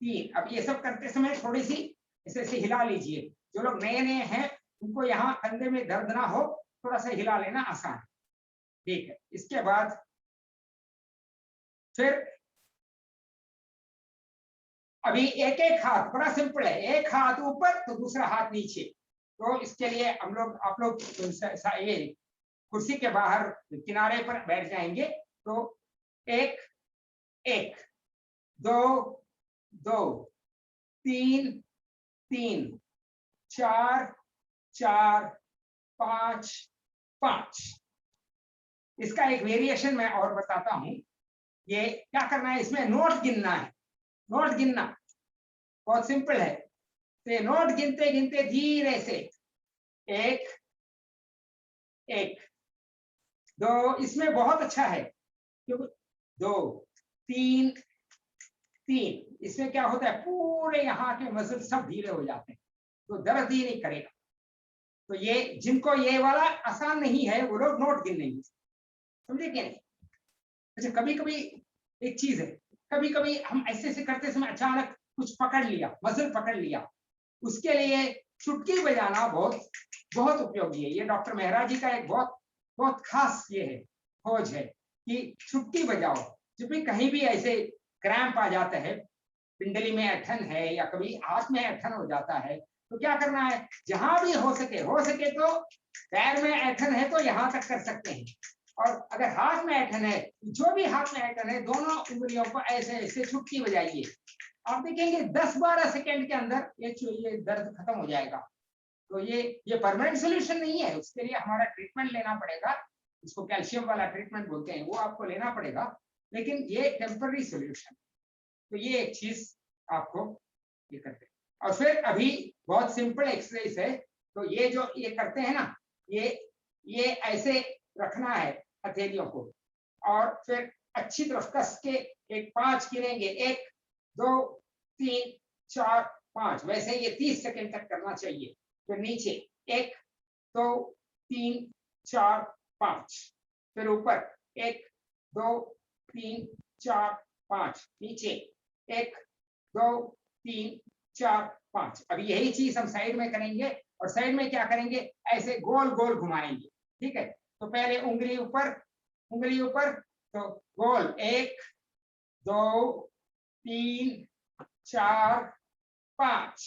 S1: 3। अब ये सब करते समय थोड़ी सी ऐसे हिला लीजिए, जो लोग नए नए हैं उनको यहाँ कंधे में दर्द ना हो, थोड़ा सा हिला लेना आसान, ठीक है। इसके बाद फिर अभी एक एक हाथ, बड़ा सिंपल है, एक हाथ ऊपर तो दूसरा हाथ नीचे। तो इसके लिए हम लोग, आप लोग ये कुर्सी के बाहर किनारे पर बैठ जाएंगे। तो 1 1 2 2 3 3 4 4 5 5। इसका एक वेरिएशन मैं और बताता हूं। ये क्या करना है, इसमें नोट गिनना है, नोट गिनना बहुत सिंपल है। तो नोट गिनते गिनते धीरे से 1 1 2, इसमें बहुत अच्छा है क्योंकि 2 3 3, इसमें क्या होता है, पूरे यहाँ के मसल सब ढीले हो जाते हैं, तो दर्द ही नहीं करेगा। तो ये जिनको ये वाला आसान नहीं है वो लोग नोट गिन लेंगे, समझे क्या नहीं। अच्छा, कभी कभी एक चीज है, कभी कभी हम ऐसे ऐसे करते समय अचानक कुछ पकड़ लिया, मसल पकड़ लिया, उसके लिए चुटकी बजाना बहुत बहुत उपयोगी है। ये डॉक्टर मेहरा जी का एक बहुत बहुत खास ये है, खोज है कि चुटकी बजाओ। जब भी कहीं भी ऐसे क्रैम्प आ जाता है, पिंडली में ऐंठन है या कभी हाथ में ऐंठन हो जाता है, तो क्या करना है, जहां भी हो सके तो पैर में ऐंठन है तो यहां तक कर सकते हैं, और अगर हाथ में ऐंठन है, जो भी हाथ में ऐंठन है, दोनों उंगलियों को ऐसे ऐसे चुटकी बजाइए। आप देखेंगे 10-12 सेकंड के अंदर ये दर्द खत्म हो जाएगा। तो ये परमानेंट सोल्यूशन नहीं है, उसके लिए हमारा ट्रीटमेंट लेना पड़ेगा, इसको कैल्शियम वाला ट्रीटमेंट बोलते हैं, वो आपको लेना पड़ेगा, लेकिन ये टेम्पररी सोल्यूशन। तो ये एक चीज आपको ये करते हैं। और फिर अभी बहुत सिंपल एक्सरसाइज है, तो ये जो ये करते हैं ना, ये ऐसे रखना है हथेलियों को, और फिर अच्छी तरफ कस के एक 5 गिनेंगे, 1 2 3 4 5, वैसे ये 30 सेकंड तक करना चाहिए। फिर नीचे 1 2 3 4 5, फिर ऊपर 1 2 3 4 5, नीचे 1 2 3 4 5। अब यही चीज हम साइड में करेंगे, और साइड में क्या करेंगे, ऐसे गोल गोल घुमाएंगे, ठीक है। तो पहले उंगली ऊपर, तो गोल 1 2 3 4 5,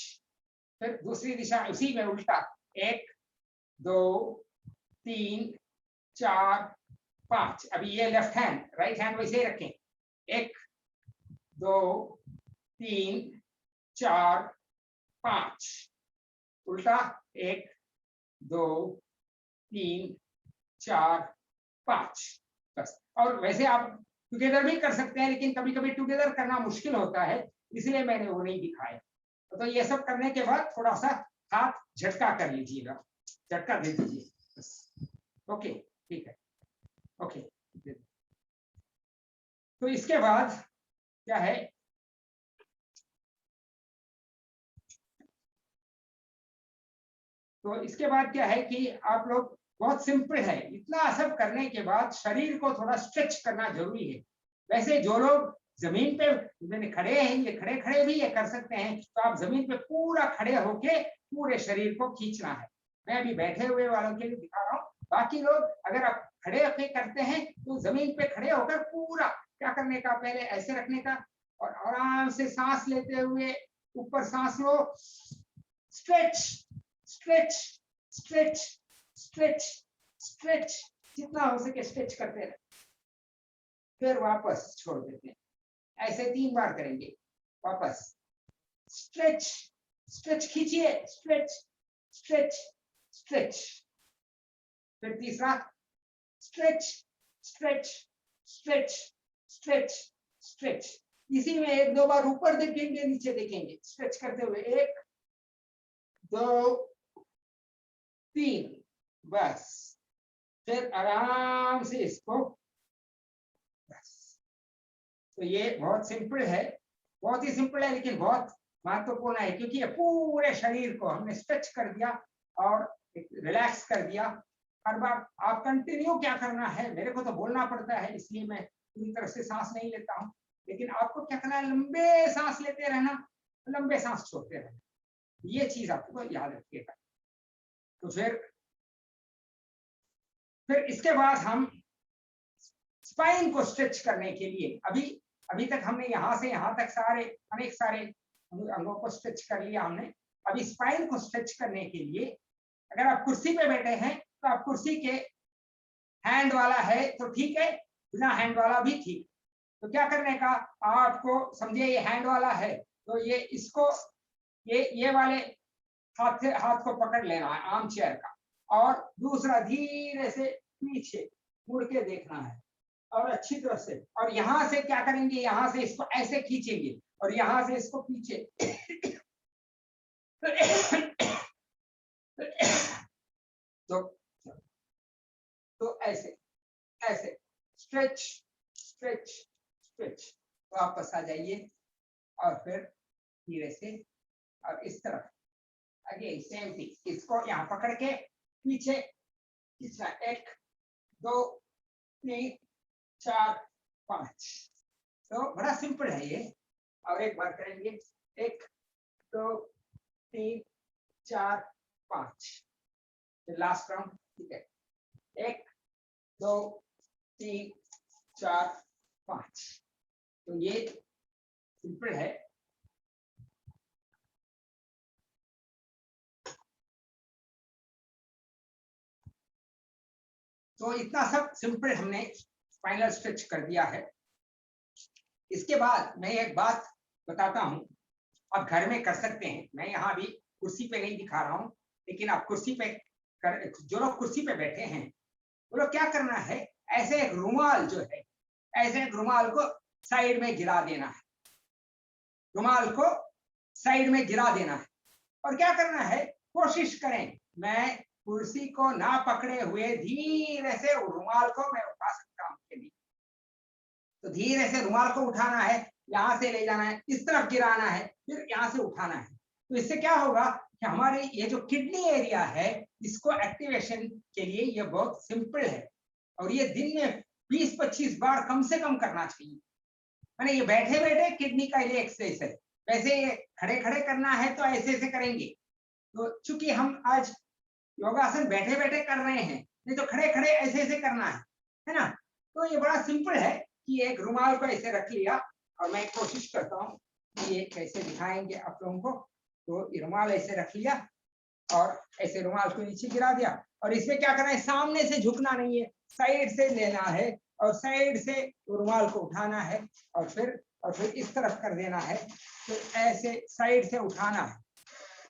S1: फिर दूसरी दिशा उसी में उल्टा 1 2 3 4 5। अभी ये लेफ्ट हैंड, राइट हैंड वैसे ही रखें, 1 2 3 4 5, उल्टा 1 2 3 4 5, बस। और वैसे आप टुगेदर भी कर सकते हैं, लेकिन कभी कभी टुगेदर करना मुश्किल होता है, इसलिए मैंने वो नहीं दिखाया। तो ये सब करने के बाद थोड़ा सा हाथ झटका कर लीजिएगा, झटका दे दीजिए बस। ओके, ठीक है, ओके। तो इसके बाद क्या है, तो इसके बाद क्या है कि आप लोग, बहुत सिंपल है, इतना सब करने के बाद शरीर को थोड़ा स्ट्रेच करना जरूरी है। वैसे जो लोग जमीन पे मैंने खड़े हैं, ये खड़े खड़े भी ये कर सकते हैं, तो आप जमीन पे पूरा खड़े होके पूरे शरीर को खींचना है। मैं अभी बैठे हुए वालों के लिए दिखा रहा हूँ, बाकी लोग अगर आप खड़े होके करते हैं तो जमीन पे खड़े होकर पूरा क्या करने का, पहले ऐसे रखने का, और आराम से सांस लेते हुए ऊपर सांस लो, stretch stretch stretch stretch stretch, जितना हो सके स्ट्रेच करते रहे, फिर वापस छोड़ देते हैं। ऐसे 3 बार करेंगे, वापस स्ट्रेच स्ट्रेच खींचिए, स्ट्रेच स्ट्रेच स्ट्रेच, फिर तीसरा stretch stretch stretch stretch stretch. इसी में 1-2 बार ऊपर देखेंगे, नीचे देखेंगे, स्ट्रेच करते हुए 1 2 3, बस। फिर आराम से इसको, बस। तो ये बहुत सिंपल है, बहुत ही सिंपल है, लेकिन बहुत महत्वपूर्ण है, क्योंकि ये पूरे शरीर को हमने स्ट्रेच कर दिया और रिलैक्स कर दिया। हर बार आप कंटिन्यू क्या करना है, मेरे को तो बोलना पड़ता है, इसलिए मैं पूरी तरह से सांस नहीं लेता हूँ, लेकिन आपको क्या करना है, लंबे सांस लेते रहना, लंबे सांस छोड़ते रहना, ये चीज आपको याद रखिएगा। तो फिर इसके बाद हम स्पाइन को स्ट्रेच करने के लिए, अभी तक हमने यहाँ से यहाँ तक अनेक सारे अंगों को स्ट्रेच कर लिया हमने। अभी स्पाइन को स्ट्रेच करने के लिए, अगर आप कुर्सी पे बैठे हैं तो आप कुर्सी के हैंड वाला है तो ठीक है, बिना हैंड वाला भी ठीक। तो क्या करने का, आपको समझिए ये हैंड वाला है, तो ये इसको ये वाले हाथ को पकड़ लेना है आर्म चेयर का, और दूसरा धीरे से पीछे मुड़ के देखना है, और अच्छी तरह से, और यहां से क्या करेंगे, यहां से इसको ऐसे खींचेंगे, और यहां से इसको पीछे तो ऐसे ऐसे स्ट्रेच स्ट्रेच स्ट्रेच। वापस आ जाइए, और फिर धीरे से और इस तरफ अगेन सेम थिंग, इसको यहाँ पकड़ के पीछे खींचना, 1 2 3 4 5। तो बड़ा सिंपल है ये। और एक बार करेंगे, 1 2 3 4 5, लास्ट राउंड, ठीक है, 1 2 3 4 5। तो ये सिंपल है। तो इतना सब सिंपल हमने फाइनल स्ट्रेच कर दिया है। इसके बाद मैं एक बात बताता हूं, आप घर में कर सकते हैं। मैं यहाँ भी कुर्सी पे नहीं दिखा रहा हूं, लेकिन आप कुर्सी पे जो लोग कुर्सी पे बैठे हैं वो लोग क्या करना है, ऐसे एक रुमाल जो है, ऐसे एक रुमाल को साइड में गिरा देना है, रुमाल को साइड में गिरा देना है। और क्या करना है, कोशिश करें मैं कुर्सी को ना पकड़े हुए धीरे से रुमाल को मैं उठा सकता हूं कि नहीं। तो धीरे से रुमाल को उठाना है, यहाँ से ले जाना है, इस तरफ गिराना है, फिर यहाँ से उठाना है। तो इससे क्या होगा कि हमारे ये जो किडनी एरिया है, इसको एक्टिवेशन के लिए ये बहुत सिंपल है। और ये दिन में 20-25 बार कम से कम करना चाहिए। मैंने ये बैठे बैठे किडनी का ये एक्सरसाइज है। वैसे ये खड़े खड़े करना है तो ऐसे ऐसे करेंगे। तो चूंकि हम आज योगासन बैठे बैठे कर रहे हैं, नहीं तो खड़े खड़े ऐसे ऐसे करना है ना। तो ये बड़ा सिंपल है कि एक रुमाल को ऐसे रख लिया, और मैं कोशिश करता हूँ कि ये कैसे दिखाएंगे आप लोगों को। तो ये रुमाल ऐसे रख लिया और ऐसे रुमाल को नीचे गिरा दिया, और इसमें क्या करना है, सामने से झुकना नहीं है, साइड से लेना है, और साइड से रुमाल को उठाना है, और फिर इस तरफ कर देना है। तो ऐसे साइड से उठाना है।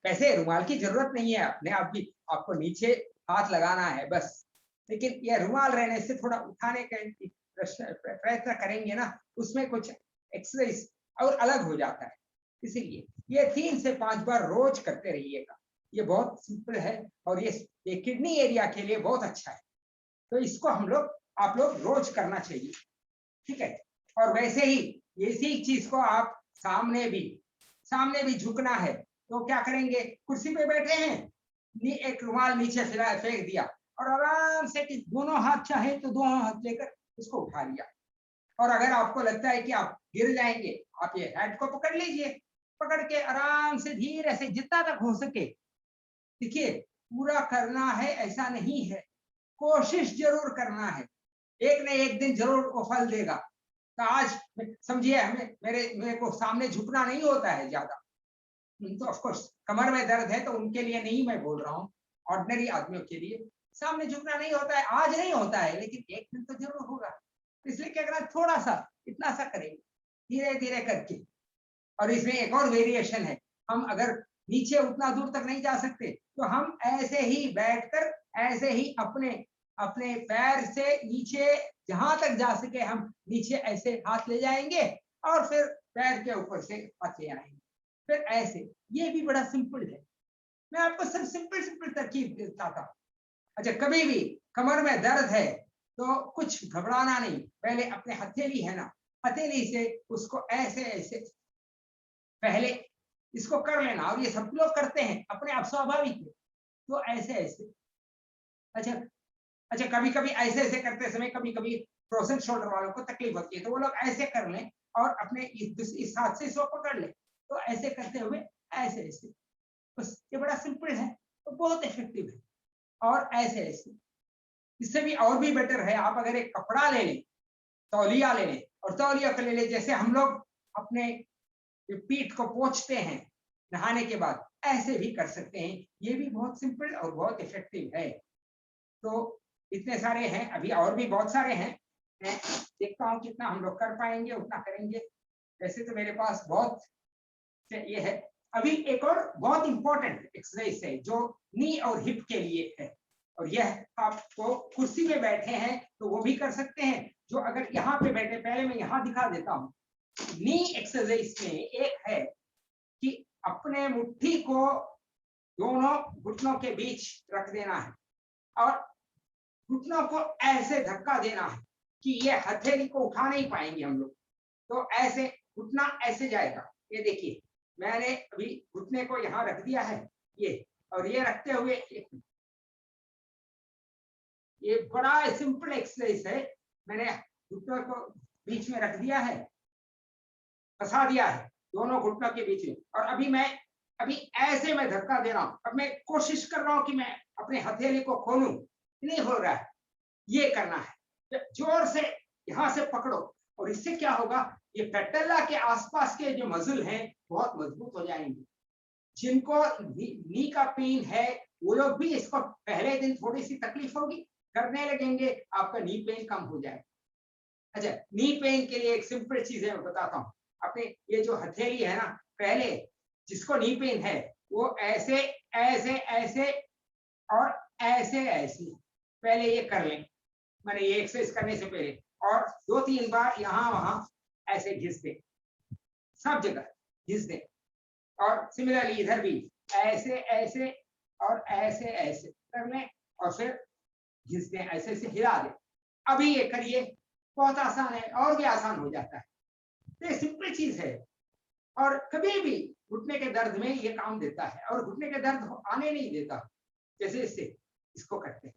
S1: वैसे रुमाल की जरूरत नहीं है, अपने आप भी आपको नीचे हाथ लगाना है बस। लेकिन यह रुमाल रहने से थोड़ा उठाने का प्रयत्न करेंगे ना, उसमें कुछ एक्सरसाइज और अलग हो जाता है। इसीलिए ये 3 से 5 बार रोज करते रहिएगा। ये बहुत सिंपल है और ये किडनी एरिया के लिए बहुत अच्छा है। तो इसको आप लोग रोज करना चाहिए, ठीक है। और वैसे ही इसी चीज को आप सामने भी झुकना है। तो क्या करेंगे, कुर्सी पे बैठे हैं, एक रुमाल नीचे फेंक दिया, और आराम से दोनों हाथ चाहे तो दोनों हाथ लेकर उसको उठा लिया। और अगर आपको लगता है कि आप गिर जाएंगे, आप ये हेड को पकड़ लीजिए, पकड़ के आराम से धीरे से जितना तक हो सके। देखिए, पूरा करना है ऐसा नहीं है, कोशिश जरूर करना है, एक न एक दिन जरूर वो फल देगा। तो आज समझिए, मेरे को सामने झुकना नहीं होता है ज्यादा, तो ऑफ कोर्स कमर में दर्द है तो उनके लिए नहीं मैं बोल रहा हूँ, ऑर्डिनरी आदमियों के लिए सामने झुकना नहीं होता है, आज नहीं होता है, लेकिन एक दिन तो जरूर होगा। इसलिए क्या करना, थोड़ा सा इतना सा करेंगे धीरे धीरे करके। और इसमें एक और वेरिएशन है, हम अगर नीचे उतना दूर तक नहीं जा सकते तो हम ऐसे ही बैठकर ऐसे ही अपने पैर से नीचे जहां तक जा सके हम नीचे ऐसे हाथ ले जाएंगे, और फिर पैर के ऊपर से हाथ ले आएंगे, फिर ऐसे। ये भी बड़ा सिंपल है, मैं आपको सब सिंपल तरकीब देता था। अच्छा, कभी भी कमर में दर्द है तो कुछ घबराना नहीं, पहले अपने हथेली है ना, हथेली से उसको ऐसे ऐसे पहले इसको कर लेना, और ये सब लोग करते हैं अपने आप, स्वाभाविक है। तो ऐसे ऐसे, अच्छा कभी कभी ऐसे ऐसे करते समय कभी कभी फ्रोजन शोल्डर वालों को तकलीफ होती है, तो वो लोग ऐसे कर लें और अपने इस हाथ से इसको पकड़ ले, तो ऐसे करते हुए ऐसे ऐसे, बस। ये बड़ा सिंपल है तो बहुत इफेक्टिव है। और ऐसे ऐसे, इससे भी और भी बेटर है, आप अगर एक कपड़ा ले लें, तौलिया ले लें, और तौलिया को ले लें, जैसे हम लोग अपने पीठ को पोंछते हैं नहाने के बाद, ऐसे भी कर सकते हैं। ये भी बहुत सिंपल और बहुत इफेक्टिव है। तो इतने सारे हैं, अभी और भी बहुत सारे हैं, मैं देखता हूँ कितना हम लोग कर पाएंगे उतना करेंगे। वैसे तो मेरे पास बहुत ये है। अभी एक और बहुत इंपॉर्टेंट एक्सरसाइज है जो नी और हिप के लिए है, और यह आपको कुर्सी पे बैठे हैं तो वो भी कर सकते हैं, जो अगर यहाँ पे बैठे, पहले मैं यहाँ दिखा देता हूँ। नी एक्सरसाइज में एक है कि अपने मुट्ठी को दोनों घुटनों के बीच रख देना है, और घुटनों को ऐसे धक्का देना है कि ये हथेली को उठा नहीं पाएंगे हम लोग। तो ऐसे घुटना ऐसे जाएगा, ये देखिए मैंने अभी घुटने को यहाँ रख दिया है ये, और ये रखते हुए ये बड़ा सिंपल एक्सरसाइज है। मैंने घुटनों को बीच में रख दिया है, फंसा दिया है दोनों घुटनों के बीच में, और अभी ऐसे मैं धक्का दे रहा हूं। अब मैं कोशिश कर रहा हूं कि मैं अपने हथेली को खोलूं, नहीं हो रहा है। ये करना है, जोर से यहां से पकड़ो, और इससे क्या होगा, ये पेटेला के आसपास के जो मसल हैं बहुत मजबूत हो जाएंगे। जिनको नी का पेन है वो लोग भी इसको पहले दिन थोड़ी सी तकलीफ होगी, करने लगेंगे आपका नी पेन कम हो जाएगा। अच्छा, नी पेन के लिए एक सिंपल चीज है, मैं बताता हूँ। अपने ये जो हथेली है ना, पहले जिसको नी पेन है वो ऐसे ऐसे ऐसे और ऐसे ऐसे पहले ये कर लें, मैंने ये एक्सरसाइज करने से पहले, और 2-3 बार यहाँ वहां ऐसे घिस दे, सब जगह घिस दे, और सिमिलरली इधर भी ऐसे ऐसे और ऐसे ऐसे कर लें, और फिर घिस दें, ऐसे ऐसे हिला दें। अभी ये करिए, बहुत आसान है, और भी आसान हो जाता है। ये सिंपल चीज है, और कभी भी घुटने के दर्द में ये काम देता है, और घुटने के दर्द आने नहीं देता जैसे इससे इसको करते हैं।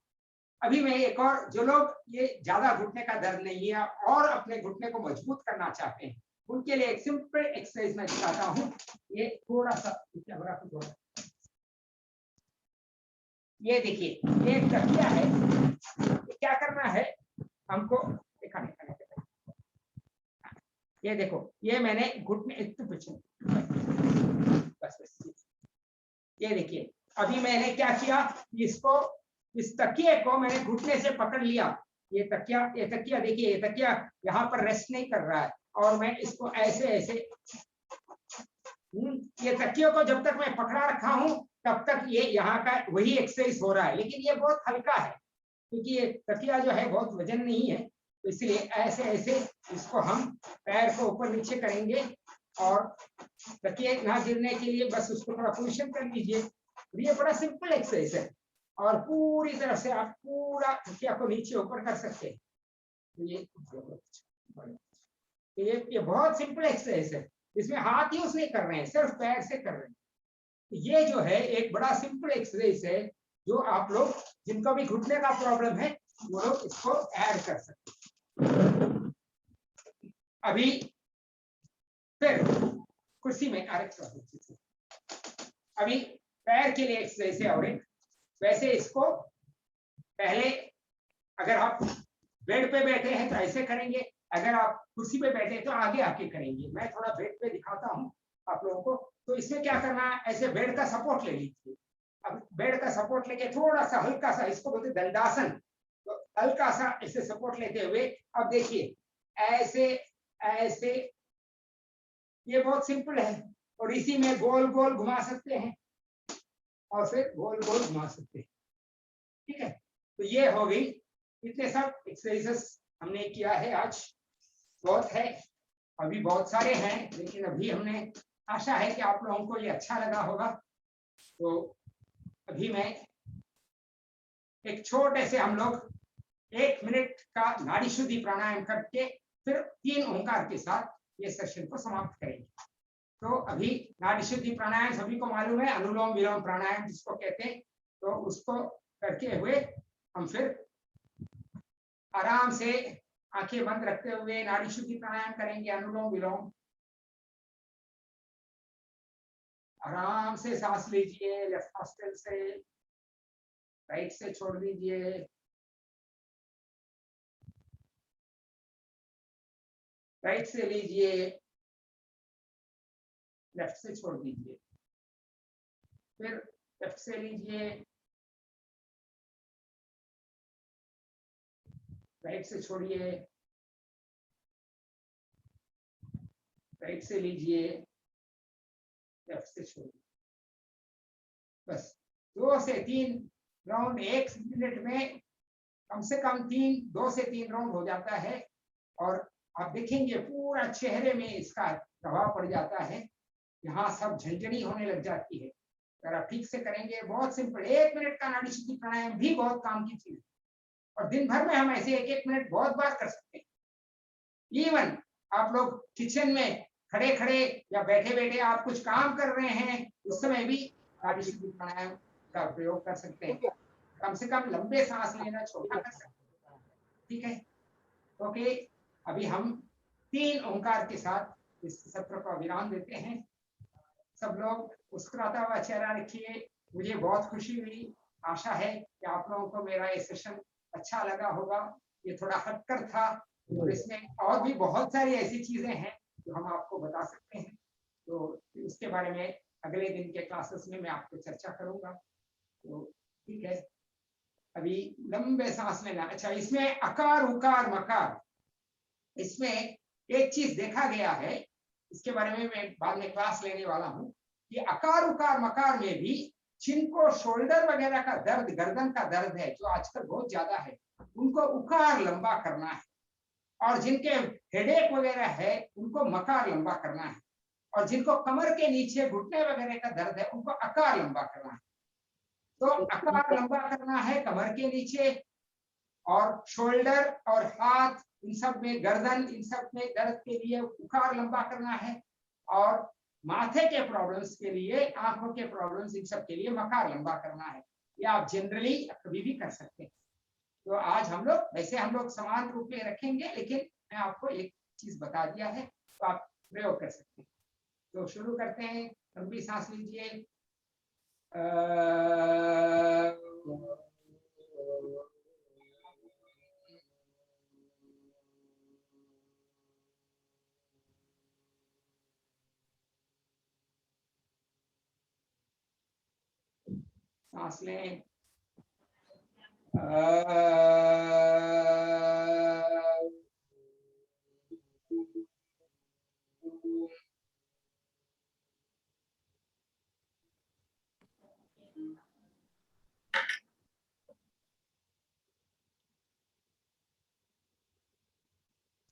S1: अभी मैं एक और, जो लोग ये ज्यादा घुटने का दर्द नहीं है और अपने घुटने को मजबूत करना चाहते हैं, उनके लिए एक सिंपल एक्सरसाइज मैं दिखाता हूँ। ये थोड़ा सा कैमरा को थोड़ा, ये देखिए ये एक तकिया है। क्या करना है हमको, दिखाने ये देखो, ये मैंने घुटने पीछे, बस ये देखिए, अभी मैंने क्या किया, इसको, इस तकिए को मैंने घुटने से पकड़ लिया। ये तकिया देखिए, ये तकिया यहाँ पर रेस्ट नहीं कर रहा है, और मैं इसको ऐसे ऐसे, ये तकियों को जब तक मैं पकड़ा रखा हूं तब तक ये यहाँ का वही एक्सरसाइज हो रहा है, लेकिन ये बहुत हल्का है क्योंकि ये तकिया जो है बहुत वजन नहीं है, तो इसलिए ऐसे ऐसे इसको हम पैर को ऊपर नीचे करेंगे, और तकिए ना गिरने के लिए बस उसको थोड़ा पोजिशन कर लीजिए। ये बड़ा सिंपल एक्सरसाइज है, और पूरी तरह से आप पूरा तकिया को नीचे ऊपर कर सकते हैं। ये बहुत सिंपल एक्सरसाइज है, इसमें हाथ यूज नहीं कर रहे हैं, सिर्फ पैर से कर रहे हैं। ये जो है एक बड़ा सिंपल एक्सरसाइज है, जो आप लोग जिनको भी घुटने का प्रॉब्लम है वो लोग इसको ऐड कर सकते हैं। अभी फिर कुर्सी में अभी पैर के लिए एक्सरसाइज है, और एक वैसे इसको पहले, अगर आप बेड पे बैठे हैं तो ऐसे करेंगे, अगर आप कुर्सी पे बैठे हैं तो आगे आके करेंगे। मैं थोड़ा बेड पे दिखाता हूँ आप लोगों को। तो इसमें क्या करना है, ऐसे बेड का सपोर्ट ले लीजिए। अब बेड का सपोर्ट लेके थोड़ा सा हल्का सा, इसको बोलते हैं दंडासन, तो हल्का सा ऐसे सपोर्ट लेते हुए, अब देखिए ऐसे ऐसे, ये बहुत सिंपल है, और इसी में गोल गोल घुमा सकते हैं, और फिर गोल गोल घुमा सकते हैं। ठीक है, तो ये हो गई, इतने सब एक्सरसाइजेस हमने किया है आज। बहुत है, अभी बहुत सारे हैं, लेकिन अभी हमने, आशा है कि आप लोगों को ये अच्छा लगा होगा। तो अभी मैं एक छोटे से, हम लोग 1 मिनट का नाड़ी शुद्धि प्राणायाम करके फिर 3 ओंकार के साथ ये सेशन को समाप्त करेंगे। तो अभी नाड़ी शुद्धि प्राणायाम सभी को मालूम है, अनुलोम विलोम प्राणायाम जिसको कहते हैं, तो उसको करके हुए हम फिर आराम से आंखें बंद रखते हुए नाड़ी शुद्धि प्राणायाम करेंगे, अनुलोम विलोम। आराम से सांस लीजिए, लेफ्ट नॉस्ट्रिल से, राइट से छोड़ दीजिए, राइट से लीजिए, लेफ्ट से छोड़ दीजिए, फिर लेफ्ट से लीजिए, राइट से छोड़िए, राइट से लीजिए, लेफ्ट से छोड़िए। बस 2 से 3 राउंड 1 मिनट में कम से कम 2 से 3 राउंड हो जाता है, और आप देखेंगे पूरा चेहरे में इसका प्रभाव पड़ जाता है, यहाँ सब झंझनी होने लग जाती है। अगर आप ठीक से करेंगे, बहुत सिंपल 1 मिनट का नाड़ी शुद्धि प्राणायाम भी बहुत काम की चीज है, और दिन भर में हम ऐसे 1-1 मिनट बहुत बार कर सकते हैं। इवन आप लोग किचन में खड़े खड़े या बैठे बैठे आप कुछ काम कर रहे हैं, उस समय भी नाड़ी शुद्धि प्राणायाम का प्रयोग कर सकते हैं। कम से कम लंबे सांस लेना छोटा कर सकते हैं। ठीक है, ओके। अभी हम 3 ओंकार के साथ इस सत्र को विराम देते हैं। सब लोग मुस्कुराता हुआ चेहरा रखिए। मुझे बहुत खुशी हुई, आशा है कि आप लोगों को मेरा ये सेशन अच्छा लगा होगा। ये थोड़ा हटकर था और इसमें और भी बहुत सारी ऐसी चीजें हैं जो हम आपको बता सकते हैं, तो उसके बारे में अगले दिन के क्लासेस में मैं आपको चर्चा करूंगा। तो ठीक है, अभी लंबे सांस लेना। अच्छा, इसमें अकार उकार मकार, इसमें एक चीज देखा गया है, इसके बारे में मैं बाद में क्लास लेने वाला हूं कि अकार उकार मकार में भी जिनको शोल्डर वगैरह का दर्द, गर्दन का दर्द है जो आजकल बहुत ज्यादा है, उनको उकार लंबा करना है, और जिनके हेडेक वगैरह है उनको मकार लंबा करना है, और जिनको कमर के नीचे घुटने वगैरह का दर्द है उनको अकार लंबा करना है। तो अकार लंबा करना है कमर के नीचे, और शोल्डर और हाथ, इन सब में, गर्दन, इन सब में दर्द के लिए उकार लंबा करना है, और माथे के प्रॉब्लम्स के लिए, आंखों के प्रॉब्लम्स, इन सब के लिए मकार लंबा करना है। ये आप जनरली कभी भी कर सकते हैं। तो आज हम लोग, वैसे हम लोग समान रूप में रखेंगे, लेकिन मैं आपको एक चीज बता दिया है तो आप प्रयोग कर सकते हैं। तो शुरू करते हैं। लंबी सांस लीजिए। सांस लें।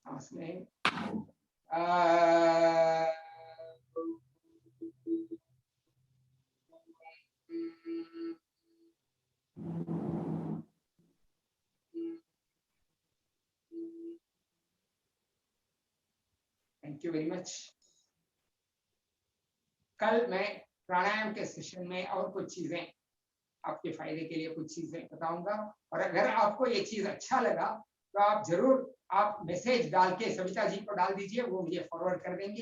S1: सांस लें। Thank you very much. कल मैं प्राणायाम के सेशन में और कुछ चीजें आपके फायदे के लिए कुछ चीजें बताऊंगा, और अगर आपको ये चीज अच्छा लगा तो आप जरूर आप मैसेज डाल के सविता जी को डाल दीजिए, वो मुझे फॉरवर्ड कर देंगे।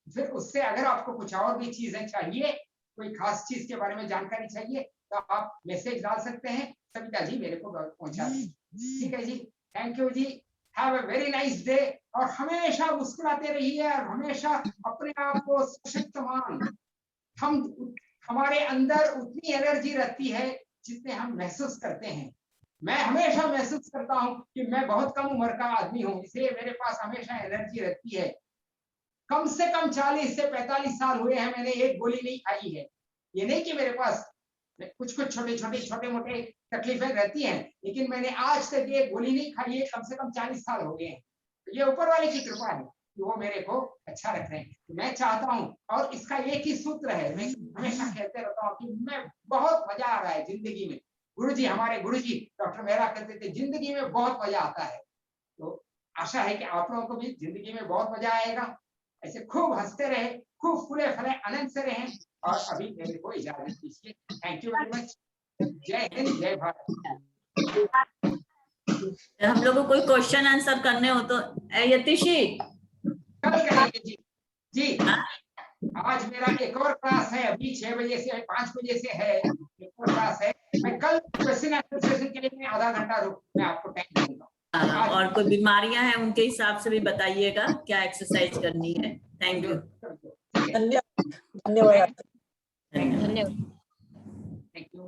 S1: फिर उससे अगर आपको कुछ और भी चीजें चाहिए, कोई खास चीज के बारे में जानकारी चाहिए, तो आप मैसेज डाल सकते हैं, सविता जी मेरे को पहुंचा देंगे। ठीक है जी, थैंक यू जी, have a very nice day. और हमेशा मुस्कुराते रहिए, और हमेशा अपने आप को सशक्त मान। हमारे अंदर उतनी एनर्जी रहती है जितने हम महसूस करते हैं। मैं हमेशा महसूस करता हूं कि मैं बहुत कम उम्र का आदमी हूं, इसलिए मेरे पास हमेशा एनर्जी रहती है। कम से कम 40 से 45 साल हुए हैं, मैंने एक गोली नहीं खाई है। ये नहीं कि मेरे पास कुछ कुछ छोटे मोटे तकलीफें रहती हैं, लेकिन मैंने आज तक ये गोली नहीं खाई है। कम से कम 40 साल हो गए हैं। ये ऊपर वाले की कृपा है कि वो मेरे को अच्छा रख रहे हैं। तो मैं चाहता हूं, और इसका एक ही सूत्र है, मैं हमेशा कहते रहता हूँ कि मैं बहुत मजा आ रहा है जिंदगी में। गुरुजी, हमारे गुरुजी डॉक्टर मेहरा कहते थे जिंदगी में बहुत मजा आता है। तो आशा है कि आप लोगों को भी जिंदगी में बहुत मजा आएगा। ऐसे खूब हंसते रहे, खूब फूले फले आनंद से रहें। और अभी मेरे को इजाजत दीजिए। Thank you very much. जय हिंद, जय भारत।
S3: हम लोग को कोई क्वेश्चन आंसर करने हो तो यतीशी
S1: कल करेंगे जी। जी, आज मेरा एक और क्लास है, अभी 6 बजे से 5 बजे से है, एक और क्लास है। मैं कल क्वेश्चन आंसर सेशन के लिए मैं आधा घंटा मैं आपको टाइम दूंगा।
S3: और कोई बीमारियां हैं उनके हिसाब से भी बताइएगा क्या एक्सरसाइज करनी है। Thank you.
S5: धन्यवाद।
S3: धन्यवाद।
S1: Thank you. Thank you.